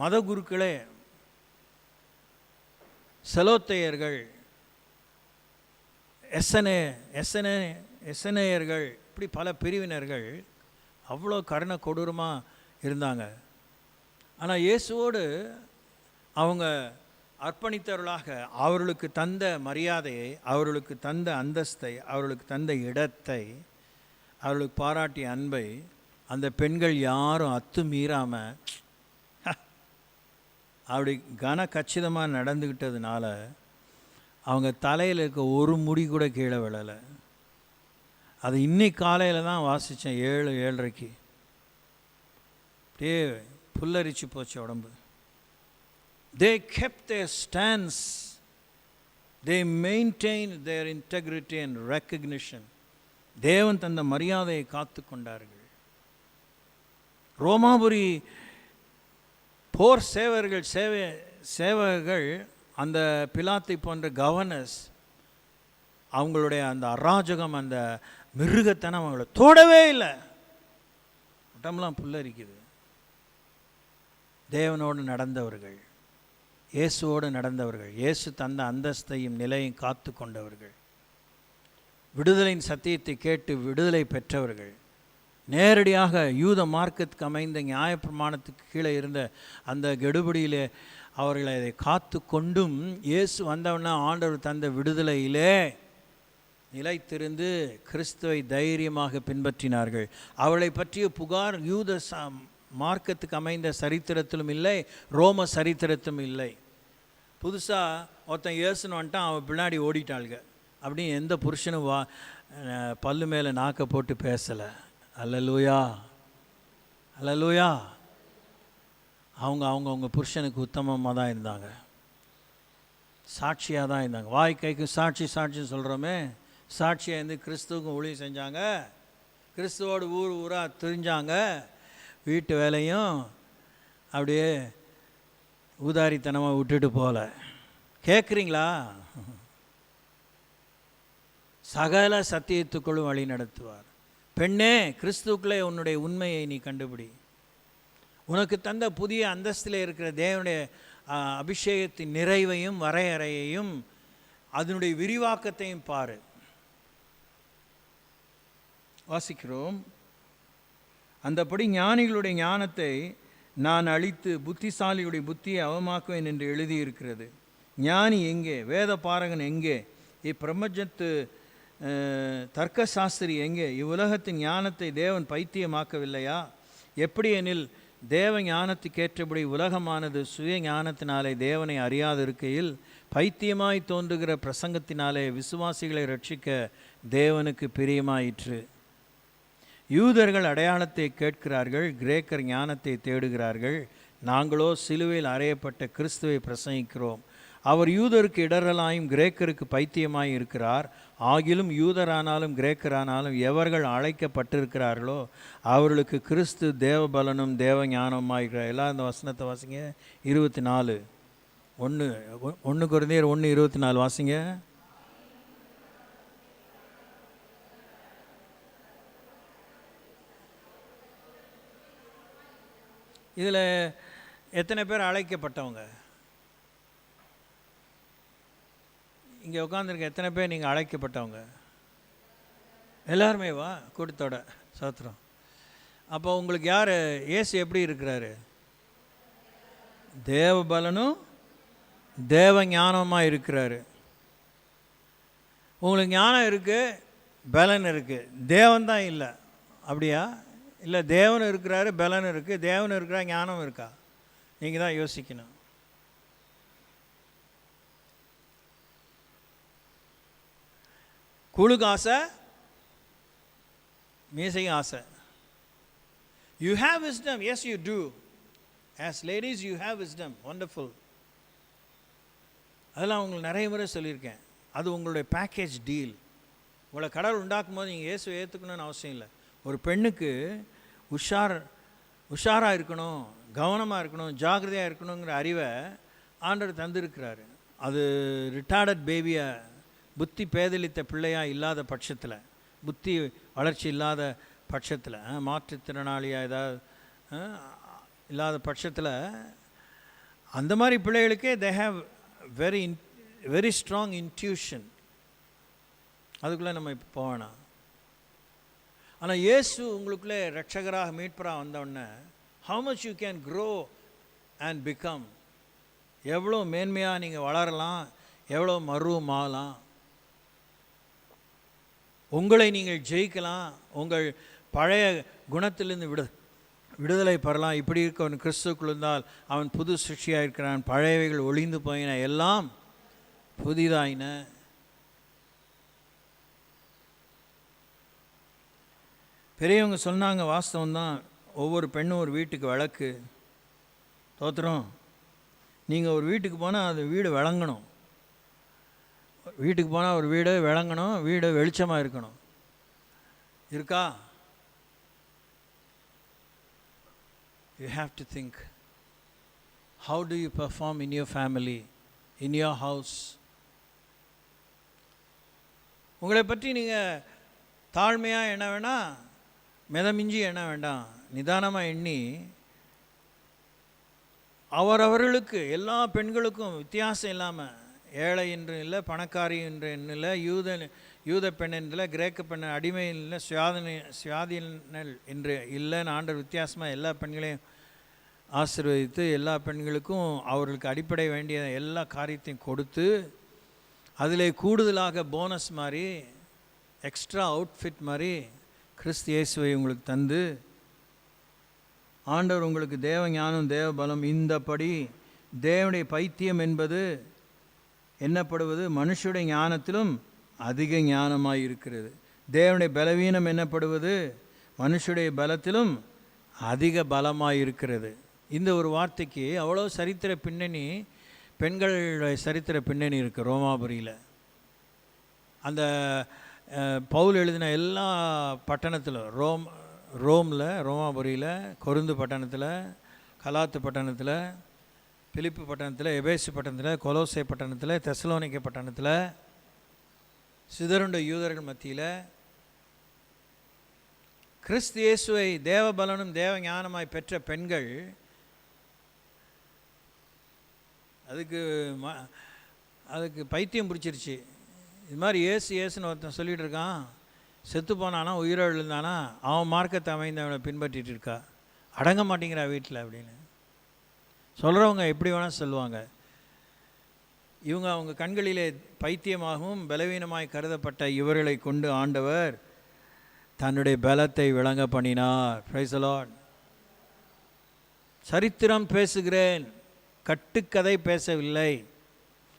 மத குருக்களே, செலோத்தையர்கள், எசனேயர்கள், இப்படி பல பிரிவினர்கள் அவ்வளோ கருணை கொடூரமாக இருந்தாங்க. ஆனால் இயேசுவோடு அவங்க அர்ப்பணித்தவர்களாக அவர்களுக்கு தந்த மரியாதையை, அவர்களுக்கு தந்த அந்தஸ்தை, அவர்களுக்கு தந்த இடத்தை, அவர்களுக்கு பாராட்டிய அன்பை அந்த பெண்கள் யாரும் அத்துமீறாமல் அப்படி கன கச்சிதமாக நடந்துக்கிட்டதுனால அவங்க தலையில் இருக்க ஒரு முடி கூட கீழே விழலை. அது இன்னைக்கு காலையில் தான் வாசித்தேன், 7:30 அப்படியே புல்லரிச்சு போச்சு உடம்பு. They kept their stance, they maintained their integrity and recognition. தேவன் தந்த மரியாதையை காத்து கொண்டார்கள். ரோமாபுரி போர் சேவகர்கள் அந்த பிலாத்தை போன்ற கவர்னர்ஸ், அவங்களுடைய அந்த அராஜகம், அந்த மிருகத்தனம் அவங்கள தோடவே இல்லை. உடம்பெல்லாம் புல்லரிக்குது. தேவனோடு நடந்தவர்கள், இயேசுவோடு நடந்தவர்கள், இயேசு தந்த அந்தஸ்தையும் நிலையும் காத்து கொண்டவர்கள், விடுதலையின் சத்தியத்தை கேட்டு விடுதலை பெற்றவர்கள், நேரடியாக யூத மார்க்கத்துக்கு அமைந்த நியாயப்பிரமாணத்துக்கு கீழே இருந்த அந்த கெடுபிடியிலே அவர்களை அதை காத்து கொண்டும் இயேசு வந்தவனா ஆண்டவர் தந்த விடுதலையிலே நிலைத்திருந்து கிறிஸ்துவை தைரியமாக பின்பற்றினார்கள். அவளை பற்றிய புகார் யூத மார்க்கத்துக்கு அமைந்த சரித்திரத்திலும் இல்லை, ரோம சரித்திரத்திலும் இல்லை. புதுசாக ஒருத்தன் இயேசுன்னு வந்துட்டான், அவன் பின்னாடி ஓடிட்டாளுங்க அப்படின்னு எந்த புருஷனும் பல்லு மேலே நாக்க போட்டு பேசலை. அல்லேலூயா, அல்லேலூயா. அவங்க புருஷனுக்கு உத்தமமாக தான் இருந்தாங்க, சாட்சியாக தான் இருந்தாங்க. வாய்க்கைக்கு சாட்சின்னு சொல்கிறோமே, சாட்சியாக இருந்து கிறிஸ்துவுக்கும் ஊழியம் செஞ்சாங்க, கிறிஸ்துவோடு ஊராக தெரிஞ்சாங்க. வீட்டு வேலையும் அப்படியே ஊதாரித்தனமாக விட்டுட்டு போகல. கேட்குறீங்களா? சகல சத்தியத்துக்குள்ளும் வழி நடத்துவார். பெண்ணே, கிறிஸ்துவுக்குள்ளே உன்னுடைய உண்மையை நீ கண்டுபிடி. உனக்கு தந்த புதிய அந்தஸ்தில் இருக்கிற தேவனுடைய அபிஷேகத்தின் நிறைவையும் வரையறையையும் அதனுடைய விரிவாக்கத்தையும் பாரு. வாசிக்கிறோம். அந்தபடி ஞானிகளுடைய ஞானத்தை நான் அழித்து புத்திசாலியுடைய புத்தியை அவமாக்குவேன் என்று எழுதியிருக்கிறது. ஞானி எங்கே? வேத பாரகன் எங்கே? இப்பிரபஞ்சத்து தர்க்க சாஸ்திரி எங்கே? இவ்வுலகத்தின் ஞானத்தை தேவன் பைத்தியமாக்கவில்லையா? எப்படி எனில் தேவ ஞானத்துக்கேற்றபடி உலகமானது சுய ஞானத்தினாலே தேவனை அறியாதிருக்கையில் பைத்தியமாய் தோன்றுகிற பிரசங்கத்தினாலே விசுவாசிகளை ரட்சிக்க தேவனுக்கு பிரியமாயிற்று. யூதர்கள் அடையாளத்தை கேட்கிறார்கள், கிரேக்கர் ஞானத்தை தேடுகிறார்கள். நாங்களோ சிலுவையில் அறையப்பட்ட கிறிஸ்துவை பிரசங்கிக்கிறோம். அவர் யூதருக்கு இடரலாயும் கிரேக்கருக்கு பைத்தியமாய் இருக்கிறார். ஆகிலும் யூதரானாலும் கிரேக்கரானாலும் எவர்கள் அழைக்கப்பட்டிருக்கிறார்களோ அவர்களுக்கு கிறிஸ்து தேவபலனும் தேவ ஞானமாயிருக்கிறார். எல்லாம் இந்த வசனத்தை வாசிங்க. 24 1 கொரிந்தியர் 1:24 வாசிங்க. இதில் எத்தனை பேர் அழைக்கப்பட்டவங்க? இங்கே உட்காந்துருக்க எத்தனை பேர் நீங்கள் அழைக்கப்பட்டவங்க? எல்லாருமே வா கூட்டத்தோட சோத்திரம். அப்போ உங்களுக்கு யார் இயேசு எப்படி இருக்கிறாரு? தேவ பலனும் தேவ ஞானமாக இருக்கிறாரு. உங்களுக்கு ஞானம் இருக்குது, பலன் இருக்குது, தேவன் தான் இல்லை. அப்படியா? இல்லை, தேவன் இருக்கிறாரு, பலன் இருக்குது. தேவன் இருக்கிறா, ஞானம் இருக்கா? நீங்கள் தான் யோசிக்கணும். குழுக்கு ஆசை, மீசையும் ஆசை. You have wisdom. Yes, you do. As ladies, you have wisdom. Wonderful. அதெல்லாம் உங்களுக்கு நிறைய முறை சொல்லியிருக்கேன். அது உங்களுடைய பேக்கேஜ் டீல். உங்களை கடவுள் உண்டாக்கும் போது நீங்கள் இயேசுவை ஏற்றுக்கணும்னு அவசியம் இல்லை. ஒரு பெண்ணுக்கு உஷாராக இருக்கணும், கவனமாக இருக்கணும், ஜாக்கிரதையாக இருக்கணுங்கிற அறிவை ஆண்டவர் தந்திருக்கிறாரு. அது ரிட்டார்டட் பேபியை, புத்தி பேதலித்த பிள்ளையாக இல்லாத பட்சத்தில், புத்தி வளர்ச்சி இல்லாத பட்சத்தில், மாற்றுத்திறனாளியாக ஏதாவது இல்லாத பட்சத்தில், அந்த மாதிரி பிள்ளைகளுக்கே they have very strong intuition. அதுக்குள்ளே நம்ம இப்போ போவேணாம். ஆனால் இயேசு உங்களுக்குள்ளே ரட்சகராக மீட்பராக வந்தவுடனே how much you can grow and become, எவ்வளோ மேன்மையாக நீங்கள் வளரலாம், எவ்வளோ மருவமாகலாம், உங்களை நீங்கள் ஜெயிக்கலாம், உங்கள் பழைய குணத்திலிருந்து விடுதலை பெறலாம். இப்படி இருக்கவன் கிறிஸ்துக்குள் இருந்தால் அவன் புது சிருஷ்டியாக இருக்கிறான், பழையவைகள் ஒளிந்து போயின, எல்லாம் புதிதாயின. பெரியவங்க சொன்னாங்க, வாஸ்தவம்தான். ஒவ்வொரு பெண்ணும் ஒரு வீட்டுக்கு விளக்கு. தோத்திரம். நீங்கள் ஒரு வீட்டுக்கு போனால் அது வீடு விளங்கணும். வீட்டுக்கு போனால் ஒரு வீடு விளங்கணும், வீடு வெளிச்சமாக இருக்கணும். இருக்கா? You have to think, how do you perform in your family, in your house? உங்களை பற்றி நீங்கள் தாழ்மையாக எண்ண வேண்டாம், மிதமிஞ்சி எண்ண வேண்டாம், நிதானமாக எண்ணி அவரவர்களுக்கு, எல்லா பெண்களுக்கும் வித்தியாசம் இல்லாமல், ஏழை என்று இல்லை, பணக்காரி என்று இல்லை, யூத பெண் என்றில்லை, கிரேக்க பெண், அடிமை இல்லை, சுயாதீனல் என்று இல்லைன்னு ஆண்டவர் வித்தியாசமாக எல்லா பெண்களையும் ஆசீர்வதித்து எல்லா பெண்களுக்கும் அவர்களுக்கு அடிப்படை வேண்டிய எல்லா காரியத்தையும் கொடுத்து, அதில் கூடுதலாக போனஸ் மாதிரி, எக்ஸ்ட்ரா அவுட்ஃபிட் மாதிரி கிறிஸ்து இயேசுவை உங்களுக்கு தந்து, ஆண்டவர் உங்களுக்கு தேவ ஞானம், தேவ பலம், இந்தபடி தேவனுடைய பைத்தியம் என்பது என்னப்படுவது மனுஷனுடைய ஞானத்திலும் அதிக ஞானமாய் இருக்கிறது. தேவனுடைய பலவீனம் என்னப்படுவது மனுஷனுடைய பலத்திலும் அதிக பலமாய் இருக்கிறது. இந்த ஒரு வார்த்தைக்கு அவ்வளோ சரித்திர பின்னணி, பெண்களுடைய சரித்திர பின்னணி இருக்குது ரோமாபுரியில். அந்த பவுல் எழுதின எல்லா பட்டணத்திலும், ரோமில், ரோமாபுரியில், கொருந்து பட்டணத்தில், கலாத்து பட்டணத்தில், பிலிப்பு பட்டணத்தில், எபேசு பட்டணத்தில், கொலோசை பட்டணத்தில், தெசலோனிக்கை பட்டணத்தில், சிதறுண்ட யூதர்கள் மத்தியில் கிறிஸ்து இயேசுவை தேவ பலனும் தேவ ஞானமாய் பெற்ற பெண்கள், அதுக்கு பைத்தியம் பிடிச்சிருச்சு. இது மாதிரி ஏசுன்னு ஒருத்தன் சொல்லிகிட்டு இருக்கான், செத்து போனானா உயிரோடு இருந்தானா அவன் மார்க்கத்தை அமைந்தவனை பின்பற்றிட்டு இருக்கா, அடங்க மாட்டேங்கிறா வீட்டில் அப்படின்னு சொல்கிறவங்க எப்படி வேணால் சொல்லுவாங்க. இவங்க அவங்க கண்களிலே பைத்தியமாகவும் பலவீனமாய் கருதப்பட்ட இவர்களை கொண்டு ஆண்டவர் தன்னுடைய பலத்தை விளங்க பண்ணினார். Praise the Lord. சரித்திரம் பேசுகிறேன், கட்டுக்கதை பேசவில்லை,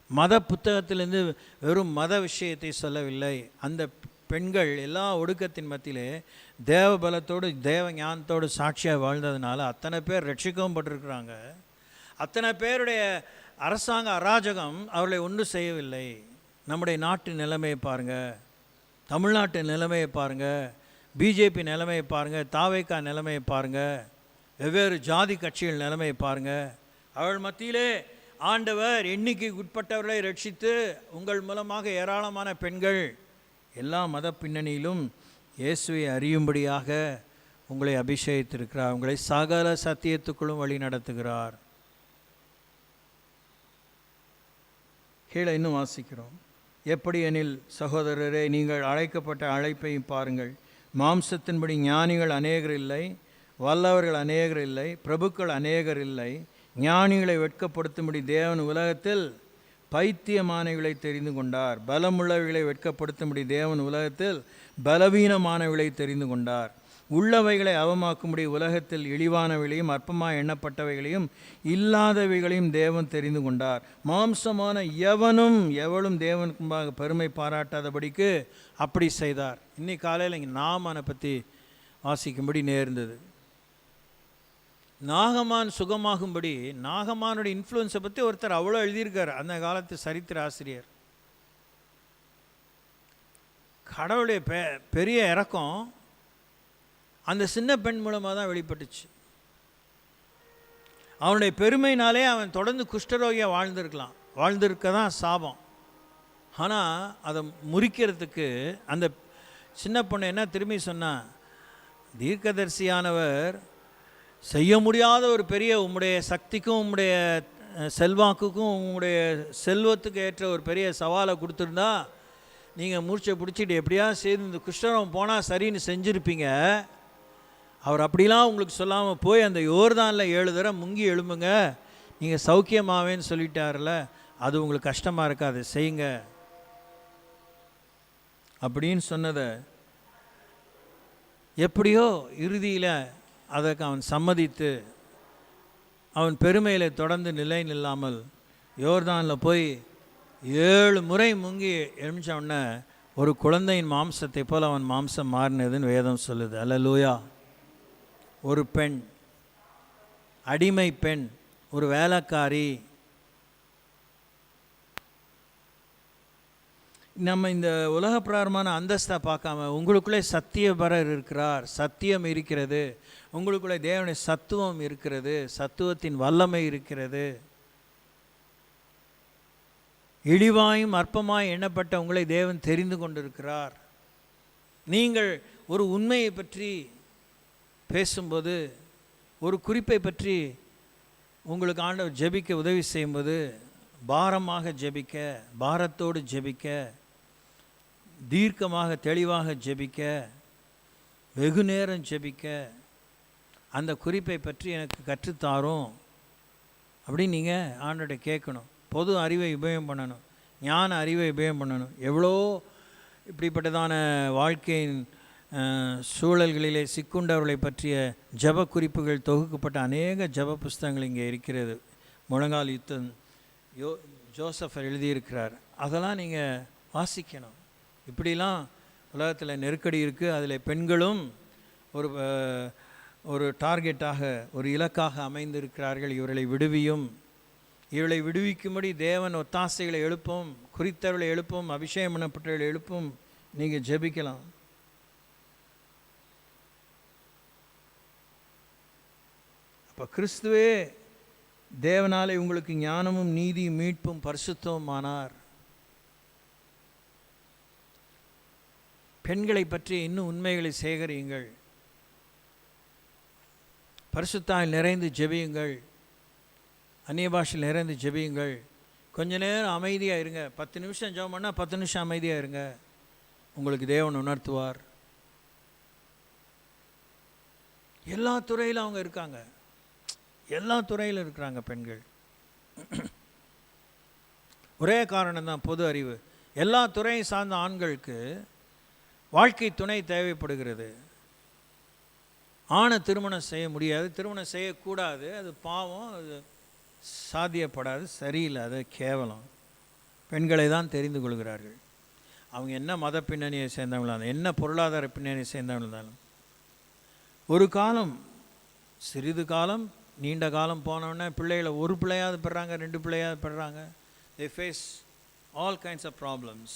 மத புத்தகத்திலிருந்து வெறும் மத விஷயத்தை சொல்லவில்லை. அந்த பெண்கள் எல்லா ஒடுக்கத்தின் மத்தியிலே தேவ பலத்தோடு தேவ ஞானத்தோடு சாட்சியாக வாழ்ந்ததுனால அத்தனை பேர் ரட்சிக்கவும் பட்டிருக்கிறாங்க. அத்தனை பேருடைய அரசாங்க அராஜகம் அவர்களை ஒன்றும் செய்யவில்லை. நம்முடைய நாட்டு நிலைமையை பாருங்கள், தமிழ்நாட்டு நிலைமையை பாருங்கள், பிஜேபி நிலைமையை பாருங்கள், தாவேகா நிலைமையை பாருங்கள், வெவ்வேறு ஜாதி கட்சிகள் நிலைமையை பாருங்கள். அவள் மத்தியிலே ஆண்டவர் எண்ணிக்கைக்கு உட்பட்டவர்களை ரட்சித்து உங்கள் மூலமாக ஏராளமான பெண்கள் எல்லா மத பின்னணியிலும் இயேசுவை அறியும்படியாக உங்களை அபிஷேகித்திருக்கிறார். உங்களை சகல சத்தியத்துக்குள்ளும் வழி நடத்துகிறார். கீழே இன்னும் வாசிக்கிறோம். எப்படி எனில் சகோதரரே, நீங்கள் அழைக்கப்பட்ட அழைப்பை பாருங்கள். மாம்சத்தின்படி ஞானிகள் அநேகர் இல்லை, வல்லவர்கள் அநேகர் இல்லை, பிரபுக்கள் அநேகர் இல்லை. ஞானிகளை வெட்கப்படுத்தும்படி தேவன் உலகத்தில் பைத்தியமானவைகளை தெரிந்து கொண்டார். பலமுள்ளவைகளை வெட்கப்படுத்தும்படி தேவன் உலகத்தில் பலவீனமானவைகளை தெரிந்து கொண்டார். உள்ளவைகளை அவமாக்கும்படி உலகத்தில் இழிவானவைகளையும் அற்பமாக எண்ணப்பட்டவைகளையும் இல்லாதவைகளையும் தேவன் தெரிந்து கொண்டார். மாம்சமான எவளும் தேவனுக்கு முன்பாக பெருமை பாராட்டாதபடிக்கு அப்படி செய்தார். இன்னைக்கு காலையில் இங்கே நாமானை பற்றி வாசிக்கும்படி நேர்ந்தது. நாகமான் சுகமாகும்படி, நாகமானுடைய இன்ஃப்ளூயன்ஸை பற்றி ஒருத்தர் அவ்வளோ எழுதியிருக்கார், அந்த காலத்து சரித்திர ஆசிரியர். கடவுளுடைய பெரிய இரக்கம் அந்த சின்ன பெண் மூலமாக தான் வெளிப்பட்டுச்சு. அவனுடைய பெருமைனாலே அவன் தொடர்ந்து குஷ்டரோகியாக வாழ்ந்திருக்க தான் சாபம். ஆனால் அதை முறிக்கிறதுக்கு அந்த சின்ன பொண்ணு என்ன திரும்பி சொன்னான், தீர்க்கதரிசியானவர் செய்ய முடியாத ஒரு பெரிய உம்முடைய சக்திக்கும் உம்முடைய செல்வாக்குக்கும் உங்களுடைய செல்வத்துக்கு ஏற்ற ஒரு பெரிய சவாலை கொடுத்துருந்தா நீங்கள் மூர்ச்சை பிடிச்சிட்டு எப்படியா செய்து இந்த குஷ்டரோகம் போனால் சரின்னு செஞ்சுருப்பீங்க. அவர் அப்படிலாம் உங்களுக்கு சொல்லாமல் போய் அந்த யோர்தானில் 7 தடவை முங்கி எழும்புங்க, நீங்கள் சௌக்கியமாவேன்னு சொல்லிட்டார்ல, அது உங்களுக்கு கஷ்டமாக இருக்காது, செய்யுங்க அப்படின்னு சொன்னதை எப்படியோ இறுதியில் அதற்கு அவன் சம்மதித்து அவன் பெருமையில் தொடர்ந்து நிலை நில்லாமல் யோர்தானில் போய் 7 முறை முங்கி எழுமிச்ச ஒரு குழந்தையின் மாம்சத்தை போல் அவன் மாம்சம் மாறினதுன்னு வேதம் சொல்லுது. அல்லேலூயா. ஒரு பெண், அடிமை பெண், ஒரு வேலைக்காரி. நம்ம இந்த உலக பிரகாரமான அந்தஸ்தை பார்க்காம உங்களுக்குள்ளே சத்தியபரர் இருக்கிறார், சத்தியம் இருக்கிறது, உங்களுக்குள்ளே தேவனுடைய சத்துவம் இருக்கிறது, சத்துவத்தின் வல்லமை இருக்கிறது. இழிவாயும் அற்பமாய் எண்ணப்பட்ட உங்களை தேவன் தெரிந்து கொண்டிருக்கிறார். நீங்கள் ஒரு உண்மையை பற்றி பேசும்போது, ஒரு குறிப்பை பற்றி உங்களுக்கு ஆண்டவர் ஜெபிக்க உதவி செய்யும்போது, பாரமாக ஜெபிக்க, பாரத்தோடு ஜெபிக்க, தீர்க்கமாக தெளிவாக ஜெபிக்க, வெகு நேரம் ஜெபிக்க, அந்த குறிப்பை பற்றி எனக்கு கற்றுத்தாரும் அப்படின்னு நீங்கள் ஆண்டவர்கிட்ட கேட்கணும். பொது அறிவை உபயோகம் பண்ணணும், ஞான அறிவை உபயோகம் பண்ணணும். எவ்வளோ இப்படிப்பட்டதான வாழ்க்கையின் சூழல்களிலே சிக்குண்டவர்களை பற்றிய ஜப குறிப்புகள் தொகுக்கப்பட்ட அநேக ஜப புஸ்தகங்கள் இங்கே இருக்கிறது. முழங்கால் யுத்தம் ஜோசப் எழுதியிருக்கிறார். அதெல்லாம் நீங்கள் வாசிக்கணும். இப்படிலாம் உலகத்தில் நெருக்கடி இருக்குது. அதில் பெண்களும் ஒரு டார்கெட்டாக, ஒரு இலக்காக அமைந்திருக்கிறார்கள். இவர்களை விடுவியும், இவர்களை விடுவிக்கும்படி தேவன் ஒத்தாசைகளை எழுப்பும், குறித்தவர்களை எழுப்பும், அபிஷேகம் பண்ணப்பட்டவர்களை எழுப்பும். நீங்கள் ஜெபிக்கலாம். இப்போ கிறிஸ்துவே தேவனாலே உங்களுக்கு ஞானமும் நீதியும் மீட்பும் பரிசுத்தமும் ஆனார். பெண்களை பற்றி இன்னும் உண்மைகளை சேகரியுங்கள், பரிசுத்தால் நிறைந்து ஜெபியுங்கள், அந்நிய பாஷையில் நிறைந்து ஜெபியுங்கள். கொஞ்ச நேரம் அமைதியாக இருங்க. 10 நிமிஷம் ஜெபம் பண்ணால் 10 நிமிஷம் அமைதியாக இருங்க. உங்களுக்கு தேவன் உணர்த்துவார். எல்லா துறையிலும் அவங்க இருக்காங்க, எல்லா துறையிலும் இருக்கிறாங்க பெண்கள். ஒரே காரணம்தான், பொது அறிவு. எல்லா துறையை சார்ந்த ஆண்களுக்கு வாழ்க்கை துணை தேவைப்படுகிறது. ஆணை திருமணம் செய்ய முடியாது, திருமணம் செய்யக்கூடாது, அது பாவம், அது சாத்தியப்படாது, சரியில்லை, அது கேவலம். பெண்களை தான் தெரிந்து கொள்கிறார்கள். அவங்க என்ன மத பின்னணியை சேர்ந்தவங்களாலும், என்ன பொருளாதார பின்னணியை சேர்ந்தவங்களாலும், ஒரு காலம், சிறிது காலம், நீண்ட காலம் போனோடனே பிள்ளைகளை ஒரு பிள்ளையாவது பெறாங்க, 2 பிள்ளையாவது பெறாங்க. they face all kinds of problems.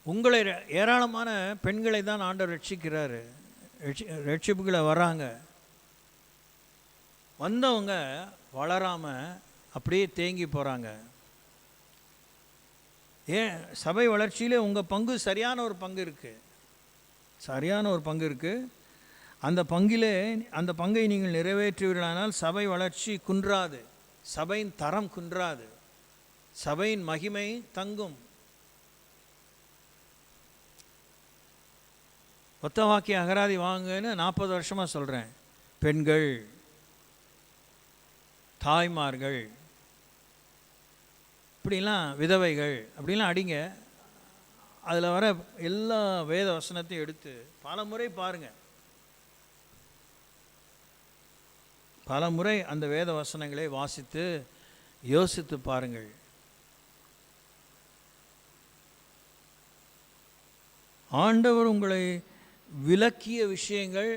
உங்களை ஏராளமான பெண்களை தான் ஆண்டவர் ரட்சிக்கிறாரு. ரட்சிப்புகளை வராங்க, வந்தவங்க வளராமல் அப்படியே தேங்கி போகிறாங்க. ஏன்? சபை வளர்ச்சியில் உங்கள் பங்கு சரியான ஒரு பங்கு இருக்குது, சரியான ஒரு பங்கு இருக்குது. அந்த பங்கை நீங்கள் நிறைவேற்றுவீர்களானால் சபை வளர்ச்சி குன்றாது, சபையின் தரம் குன்றாது, சபையின் மகிமை தங்கும். ஒத்த வாக்கிய அகராதி வாங்குன்னு 40 வருஷமாக சொல்கிறேன். பெண்கள், தாய்மார்கள், இப்படிலாம் விதவைகள் அப்படிலாம் அடிங்க. அதில் வர எல்லா வேத வசனத்தையும் எடுத்து பல முறை பாருங்கள். பல முறை அந்த வேத வசனங்களை வாசித்து யோசித்து பாருங்கள். ஆண்டவர் உங்களை விலக்கிய விஷயங்கள்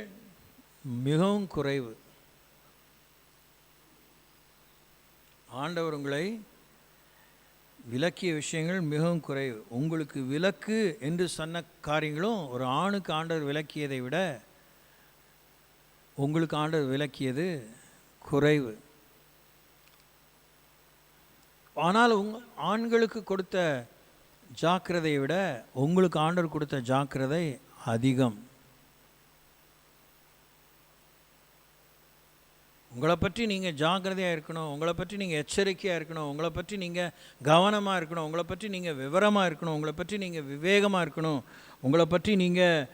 மிகவும் குறைவு. ஆண்டவர் உங்களை விலக்கிய விஷயங்கள் மிகவும் குறைவு. உங்களுக்கு விலக்கு என்று சொன்ன காரியங்களும் ஒரு ஆணுக்கு ஆண்டவர் விலக்கியதை விட உங்களுக்கு ஆண்டவர் விலக்கியது குறைவு. ஆனால் ஆண்களுக்கு கொடுத்த ஜாக்கிரதையை விட உங்களுக்கு ஆண்டவர் கொடுத்த ஜாக்கிரதை அதிகம். உங்களை பற்றி நீங்கள் ஜாக்கிரதையாக இருக்கணும், உங்களை பற்றி நீங்கள் எச்சரிக்கையாக இருக்கணும், உங்களை பற்றி நீங்கள் கவனமாக இருக்கணும், உங்களை பற்றி நீங்கள் விவரமாக இருக்கணும், உங்களை பற்றி நீங்கள் விவேகமாக இருக்கணும், உங்களை பற்றி நீங்கள்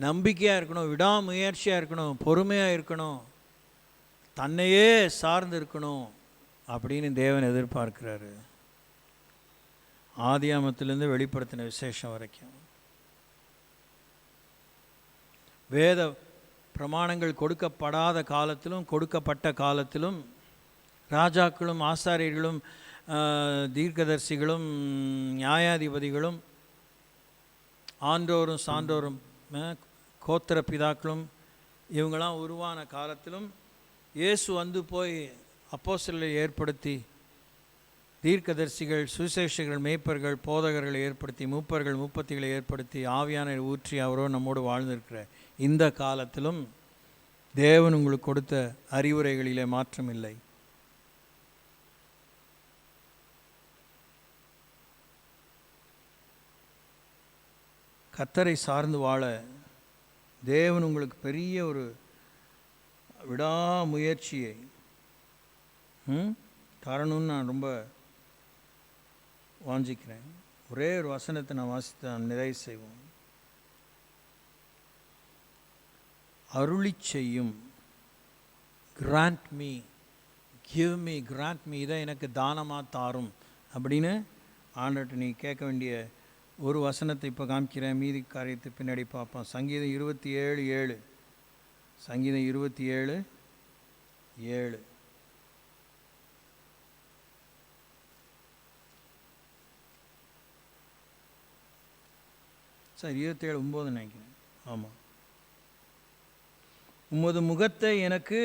நம்பிக்கையாக இருக்கணும், விடாமுயற்சியாக இருக்கணும், பொறுமையாக இருக்கணும், தன்னையே சார்ந்து இருக்கணும் அப்படின்னு தேவன் எதிர்பார்க்கிறாரு. ஆதியாமத்திலிருந்து வெளிப்படுத்தின விசேஷம் வரைக்கும் வேத பிரமாணங்கள் கொடுக்கப்படாத காலத்திலும் கொடுக்கப்பட்ட காலத்திலும் ராஜாக்களும் ஆசாரியர்களும் தீர்க்கதரிசிகளும் நியாயாதிபதிகளும் ஆண்டோரும் சான்றோரும் கோத்திர பிதாக்களும் இவங்களாம் உருவான காலத்திலும் இயேசு வந்து போய் அப்போஸ்தலரை ஏற்படுத்தி தீர்க்கதரிசிகள், சுவிசேஷகர்கள், மேய்ப்பர்கள், போதகர்களை ஏற்படுத்தி மூப்பர்கள், முப்பத்திகளை ஏற்படுத்தி ஆவியானவரை ஊற்றி அவரோ நம்மோடு வாழ்ந்திருக்கிற இந்த காலத்திலும் தேவன் உங்களுக்கு கொடுத்த அறிவுரைகளிலே மாற்றம் இல்லை. கர்த்தரை சார்ந்து வாழ தேவன் உங்களுக்கு பெரிய ஒரு விடாமுயற்சியை தரணும்னு நான் ரொம்ப வாஞ்சிக்கிறேன். ஒரே ஒரு வசனத்தை நான் வாசித்து நான் நிறைவு செய்வோம். அருளி செய்யும், grant me, give me, grant me, இதை எனக்கு தானமாக தாரும் அப்படின்னு ஆண்டவர்கிட்ட நீ கேட்க வேண்டிய ஒரு வசனத்தை இப்போ காமிக்கிறேன். மீதி காரியத்தை பின்னாடி பார்ப்போம். சங்கீதம் 27:7. சங்கீதம் 27:7. சார் 27:9 நினைக்கிறேன். ஆமாம். உமது முகத்தை எனக்கு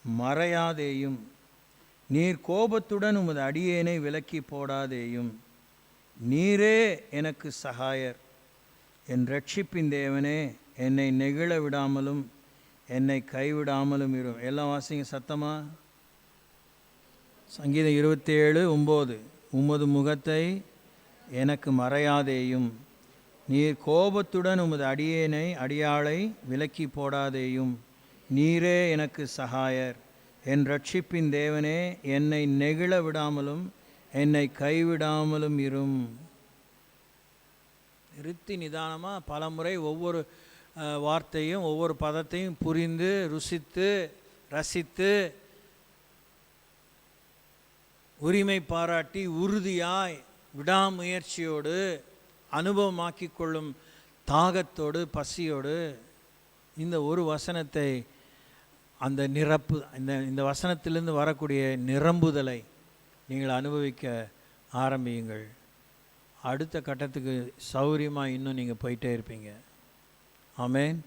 மறையாதேயும், நீர் கோபத்துடன் உமது அடியேனை விலக்கி போடாதேயும், நீரே எனக்கு சகாயர், என் ரட்சிப்பின் தேவனே, என்னை நெகிழ விடாமலும் என்னை கைவிடாமலும் இரும். எல்லாம் வாசிங்க சத்தமா. சங்கீதம் 27:9. உமது முகத்தை எனக்கு மறையாதேயும், நீர் கோபத்துடன் உமது அடியாளை விலக்கி போடாதேயும், நீரே எனக்கு சகாயர், என் ரட்சிப்பின் தேவனே, என்னை நெகிழ விடாமலும் என்னை கைவிடாமலும் இரும். நிறுத்தி நிதானமாக பல முறை ஒவ்வொரு வார்த்தையும் ஒவ்வொரு பதத்தையும் புரிந்து ருசித்து ரசித்து உரிமை பாராட்டி உறுதியாய் விடாமுயற்சியோடு அனுபவமாக்கி கொள்ளும் தாகத்தோடு பசியோடு இந்த ஒரு வசனத்தை, அந்த நிரப்பு, இந்த வசனத்திலிருந்து வரக்கூடிய நிரம்புதலை நீங்கள் அனுபவிக்க ஆரம்பியுங்கள். அடுத்த கட்டத்துக்கு சௌரியமாக இன்னும் நீங்கள் போயிட்டே இருப்பீங்க. ஆமென்.